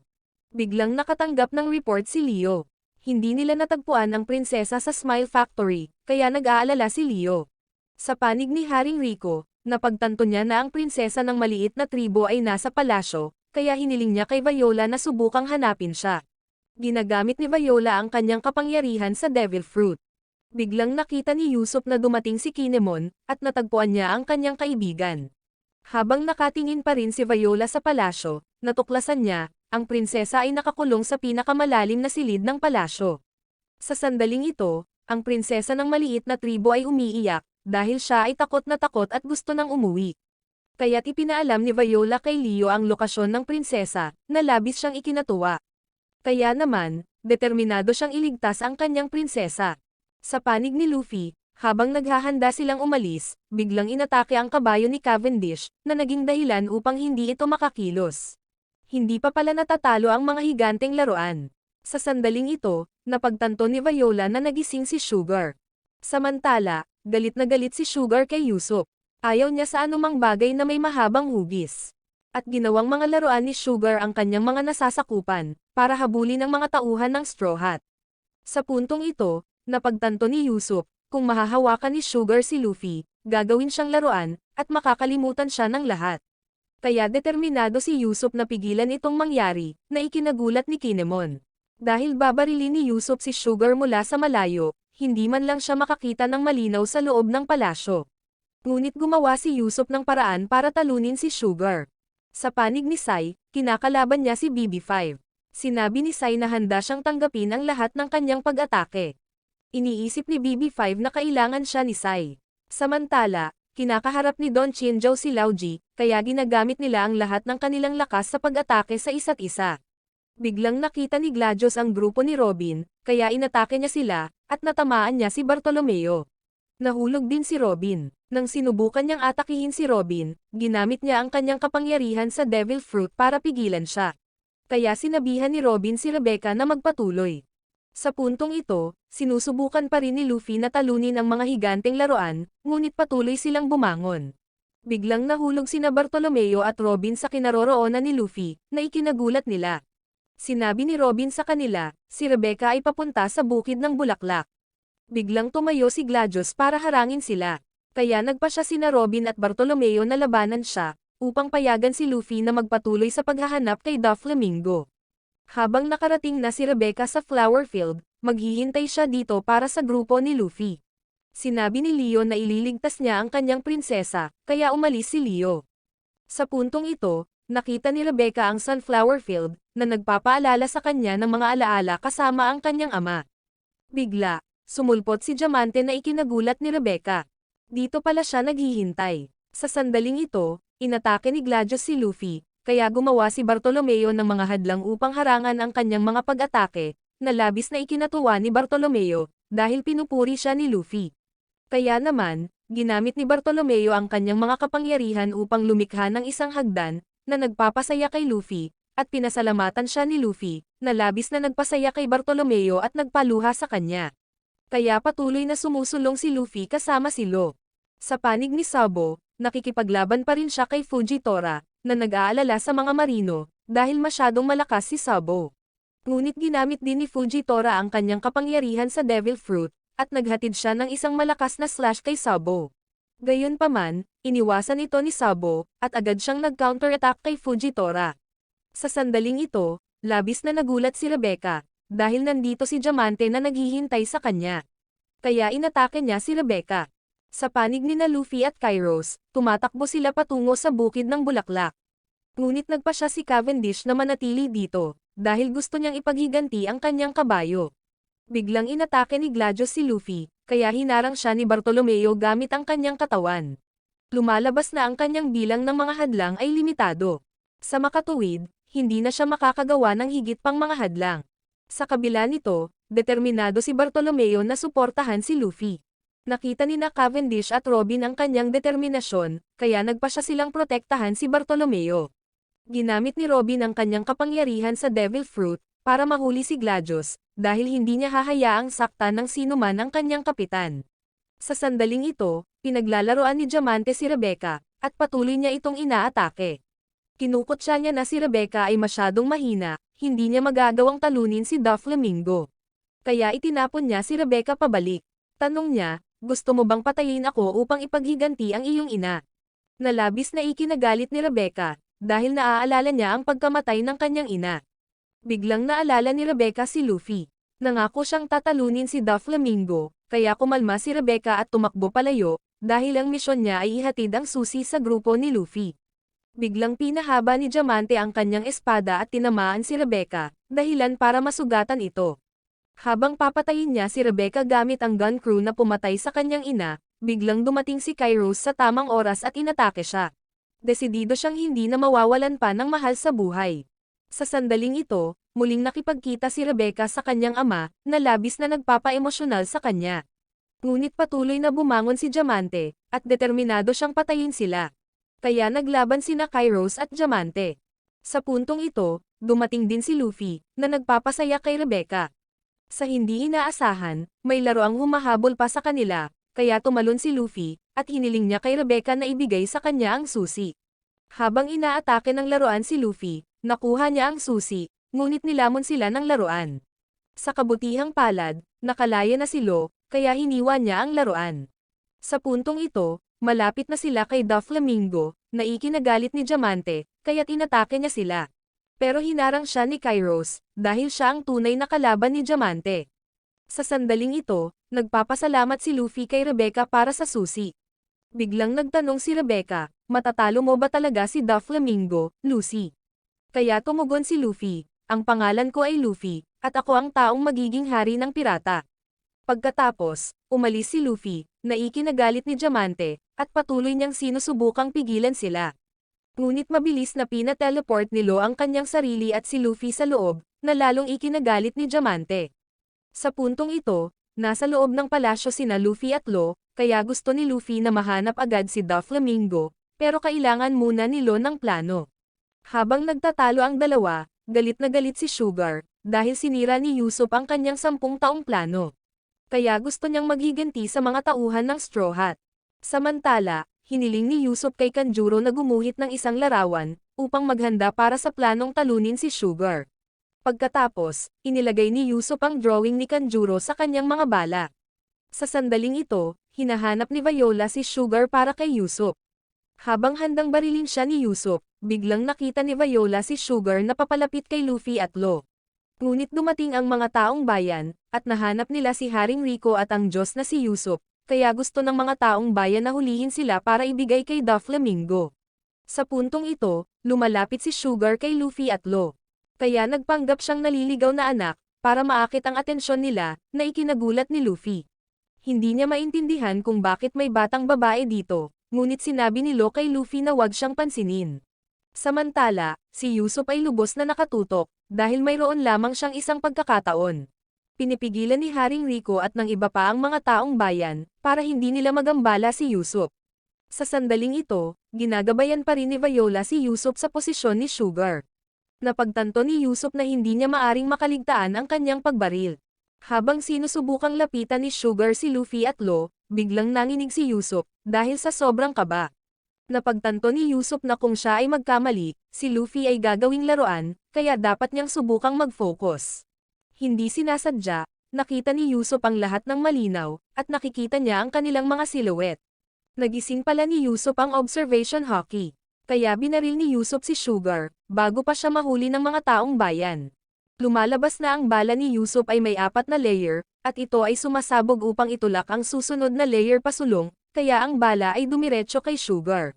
Biglang nakatanggap ng report si Leo. Hindi nila natagpuan ang prinsesa sa Smile Factory, kaya nag-aalala si Leo. Sa panig ni Haring Rico, napagtanto niya na ang prinsesa ng maliit na tribo ay nasa palasyo, kaya hiniling niya kay Viola na subukang hanapin siya. Ginagamit ni Viola ang kanyang kapangyarihan sa Devil Fruit. Biglang nakita ni Usopp na dumating si Kinemon, at natagpuan niya ang kanyang kaibigan. Habang nakatingin pa rin si Viola sa palasyo, natuklasan niya, ang prinsesa ay nakakulong sa pinakamalalim na silid ng palasyo. Sa sandaling ito, ang prinsesa ng maliit na tribo ay umiiyak, dahil siya ay takot na takot at gusto nang umuwi. Kaya't ipinaalam ni Viola kay Leo ang lokasyon ng prinsesa, na labis siyang ikinatuwa. Kaya naman, determinado siyang iligtas ang kanyang prinsesa. Sa panig ni Luffy, habang naghahanda silang umalis, biglang inatake ang kabayo ni Cavendish, na naging dahilan upang hindi ito makakilos. Hindi pa pala natatalo ang mga higanteng laruan. Sa sandaling ito, napagtanto ni Viola na nagising si Sugar. Samantala, galit na galit si Sugar kay Usopp. Ayaw niya sa anumang bagay na may mahabang hugis. At ginawang mga laruan ni Sugar ang kanyang mga nasasakupan, para habulin ang mga tauhan ng Straw Hat. Sa puntong ito, napagtanto ni Usopp, kung mahahawakan ni Sugar si Luffy, gagawin siyang laruan, at makakalimutan siya ng lahat. Kaya determinado si Usopp na pigilan itong mangyari, na ikinagulat ni Kinemon. Dahil babarilin ni Usopp si Sugar mula sa malayo, hindi man lang siya makakita ng malinaw sa loob ng palasyo. Ngunit gumawa si Usopp ng paraan para talunin si Sugar. Sa panig ni Sai, kinakalaban niya si BB5. Sinabi ni Sai na handa siyang tanggapin ang lahat ng kanyang pag-atake. Iniisip ni BB5 na kailangan siya ni Sai. Samantala, Kinakaharap ni Don Chinzhou si Lao Ji, kaya ginagamit nila ang lahat ng kanilang lakas sa pag-atake sa isa't isa. Biglang nakita ni Gladius ang grupo ni Robin, kaya inatake niya sila, at natamaan niya si Bartolomeo. Nahulog din si Robin. Nang sinubukan niyang atakihin si Robin, ginamit niya ang kanyang kapangyarihan sa Devil Fruit para pigilan siya. Kaya sinabihan ni Robin si Rebecca na magpatuloy. Sa puntong ito, sinusubukan pa rin ni Luffy na talunin ang mga higanteng laruan, ngunit patuloy silang bumangon. Biglang nahulog sina Bartolomeo at Robin sa kinaroroonan ni Luffy, na ikinagulat nila. Sinabi ni Robin sa kanila, si Rebecca ay papunta sa bukid ng bulaklak. Biglang tumayo si Gladius para harangin sila. Kaya nagpa siya sina Robin at Bartolomeo na labanan siya, upang payagan si Luffy na magpatuloy sa paghahanap kay Doflamingo. Habang nakarating na si Rebecca sa flower field, maghihintay siya dito para sa grupo ni Luffy. Sinabi ni Leo na ililigtas niya ang kanyang prinsesa, kaya umalis si Leo. Sa puntong ito, nakita ni Rebecca ang sunflower field, na nagpapaalala sa kanya ng mga alaala kasama ang kanyang ama. Bigla, sumulpot si Diamante na ikinagulat ni Rebecca. Dito pala siya naghihintay. Sa sandaling ito, inatake ni Gladius si Luffy, kaya gumawa si Bartolomeo ng mga hadlang upang harangan ang kanyang mga pag-atake, na labis na ikinatuwa ni Bartolomeo, dahil pinupuri siya ni Luffy. Kaya naman, ginamit ni Bartolomeo ang kanyang mga kapangyarihan upang lumikha ng isang hagdan, na nagpapasaya kay Luffy, at pinasalamatan siya ni Luffy, na labis na nagpasaya kay Bartolomeo at nagpaluha sa kanya. Kaya patuloy na sumusulong si Luffy kasama si Lo. Sa panig ni Sabo, nakikipaglaban pa rin siya kay Fujitora, na nag-aalala sa mga marino, dahil masyadong malakas si Sabo. Ngunit ginamit din ni Fujitora ang kanyang kapangyarihan sa Devil Fruit, at naghatid siya ng isang malakas na slash kay Sabo. Gayunpaman, iniwasan ito ni Sabo, at agad siyang nag-counterattack kay Fujitora. Sa sandaling ito, labis na nagulat si Rebecca, dahil nandito si Diamante na naghihintay sa kanya. Kaya inatake niya si Rebecca. Sa panig ni na Luffy at Kairos, tumatakbo sila patungo sa bukid ng bulaklak. Ngunit nagpa siya si Cavendish na manatili dito, dahil gusto niyang ipaghiganti ang kanyang kabayo. Biglang inatake ni Gladius si Luffy, kaya hinarang siya ni Bartolomeo gamit ang kanyang katawan. Lumalabas na ang kanyang bilang ng mga hadlang ay limitado. Sa makatuwid, hindi na siya makakagawa ng higit pang mga hadlang. Sa kabila nito, determinado si Bartolomeo na suportahan si Luffy. Nakita ni na Cavendish at Robin ang kanyang determinasyon, kaya nagpa siya silang protektahan si Bartolomeo. Ginamit ni Robin ang kanyang kapangyarihan sa Devil Fruit, para mahuli si Gladius, dahil hindi niya hahayaang saktan ng sinuman ang kanyang kapitan. Sa sandaling ito, pinaglalaroan ni Diamante si Rebecca, at patuloy niya itong inaatake. Kinukutya niya na si Rebecca ay masyadong mahina, hindi niya magagawang talunin si Doflamingo. Kaya itinapon niya si Rebecca pabalik. Tanong niya, gusto mo bang patayin ako upang ipaghiganti ang iyong ina? Nalabis na ikinagalit ni Rebecca, dahil naaalala niya ang pagkamatay ng kanyang ina. Biglang naalala ni Rebecca si Luffy. Nangako siyang tatalunin si Doflamingo, kaya kumalma si Rebecca at tumakbo palayo, dahil ang misyon niya ay ihatid ang susi sa grupo ni Luffy. Biglang pinahaba ni Diamante ang kanyang espada at tinamaan si Rebecca, dahilan para masugatan ito. Habang papatayin niya si Rebecca gamit ang gun crew na pumatay sa kanyang ina, biglang dumating si Kairos sa tamang oras at inatake siya. Desidido siyang hindi na mawawalan pa ng mahal sa buhay. Sa sandaling ito, muling nakipagkita si Rebecca sa kanyang ama, na labis na nagpapa-emosyonal sa kanya. Ngunit patuloy na bumangon si Diamante, at determinado siyang patayin sila. Kaya naglaban sina Kairos at Diamante. Sa puntong ito, dumating din si Luffy, na nagpapasaya kay Rebecca. Sa hindi inaasahan, may laroang humahabol pa sa kanila, kaya tumalon si Luffy, at hiniling niya kay Rebecca na ibigay sa kanya ang susi. Habang inaatake ng laruan si Luffy, nakuha niya ang susi, ngunit nilamon sila ng laruan. Sa kabutihang palad, nakalaya na si Lo, kaya hiniwa niya ang laruan. Sa puntong ito, malapit na sila kay Doflamingo, na ikinagalit ni Diamante, kaya't inatake niya sila. Pero hinarang siya ni Kairos, dahil siya ang tunay na kalaban ni Diamante. Sa sandaling ito, nagpapasalamat si Luffy kay Rebecca para sa susi. Biglang nagtanong si Rebecca, matatalo mo ba talaga si Doflamingo, Lucy? Kaya tumugon si Luffy, ang pangalan ko ay Luffy, at ako ang taong magiging hari ng pirata. Pagkatapos, umalis si Luffy, na ikinagalit ni Diamante, at patuloy niyang sinusubukang pigilan sila. Ngunit mabilis na pina-teleport ni Lo ang kanyang sarili at si Luffy sa loob, na lalong ikinagalit ni Diamante. Sa puntong ito, nasa loob ng palasyo sina Luffy at Lo, kaya gusto ni Luffy na mahanap agad si Doflamingo, pero kailangan muna ni Lo ng plano. Habang nagtatalo ang dalawa, galit na galit si Sugar, dahil sinira ni Usopp ang kanyang 10 taong plano. Kaya gusto niyang maghiganti sa mga tauhan ng Straw Hat. Samantala, hiniling ni Usopp kay Kanjuro na gumuhit ng isang larawan, upang maghanda para sa planong talunin si Sugar. Pagkatapos, inilagay ni Usopp ang drawing ni Kanjuro sa kanyang mga bala. Sa sandaling ito, hinahanap ni Viola si Sugar para kay Usopp. Habang handang barilin siya ni Usopp, biglang nakita ni Viola si Sugar na papalapit kay Luffy at Lo. Ngunit dumating ang mga taong bayan, at nahanap nila si Haring Rico at ang Diyos na si Usopp, kaya gusto ng mga taong bayan na hulihin sila para ibigay kay Doflamingo. Sa puntong ito, lumalapit si Sugar kay Luffy at Lo. Kaya nagpanggap siyang naliligaw na anak, para maakit ang atensyon nila, na ikinagulat ni Luffy. Hindi niya maintindihan kung bakit may batang babae dito, ngunit sinabi ni Lo kay Luffy na huwag siyang pansinin. Samantala, si Usopp ay lubos na nakatutok, dahil mayroon lamang siyang isang pagkakataon. Pinipigilan ni Haring Rico at ng iba pa ang mga taong bayan, para hindi nila magambala si Usopp. Sa sandaling ito, ginagabayan pa rin ni Viola si Usopp sa posisyon ni Sugar. Napagtanto ni Usopp na hindi niya maaring makaligtaan ang kanyang pagbaril. Habang sinusubukang lapitan ni Sugar si Luffy at Lo, biglang nanginig si Usopp, dahil sa sobrang kaba. Napagtanto ni Usopp na kung siya ay magkamali, si Luffy ay gagawing laruan, kaya dapat niyang subukang mag-focus. Hindi sinasadya, nakita ni Usopp ang lahat ng malinaw, at nakikita niya ang kanilang mga silhouette. Nagising pala ni Usopp ang observation hockey, kaya binaril ni Usopp si Sugar, bago pa siya mahuli ng mga taong bayan. Lumalabas na ang bala ni Usopp ay may 4 na layer, at ito ay sumasabog upang itulak ang susunod na layer pasulong, kaya ang bala ay dumiretso kay Sugar.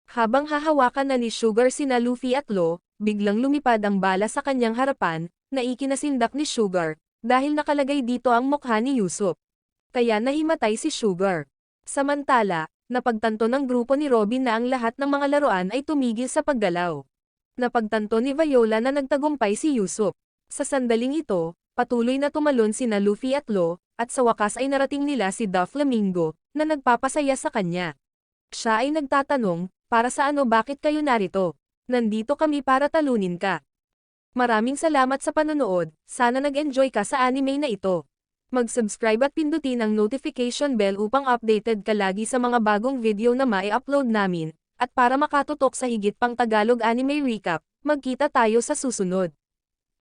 Habang hahawakan na ni Sugar sina Luffy at Lo, biglang lumipad ang bala sa kanyang harapan, na ikinasindak ni Sugar, dahil nakalagay dito ang mukha ni Usopp. Kaya nahimatay si Sugar. Samantala, napagtanto ng grupo ni Robin na ang lahat ng mga laruan ay tumigil sa paggalaw. Napagtanto ni Viola na nagtagumpay si Usopp. Sa sandaling ito, patuloy na tumalon sina Luffy at Lo, at sa wakas ay narating nila si Doflamingo, na nagpapasaya sa kanya. Siya ay nagtatanong, para sa ano bakit kayo narito? Nandito kami para talunin ka. Maraming salamat sa panonood, sana nag-enjoy ka sa anime na ito. Mag-subscribe at pindutin ang notification bell upang updated ka lagi sa mga bagong video na mai-upload namin, at para makatutok sa higit pang Tagalog anime recap, magkita tayo sa susunod.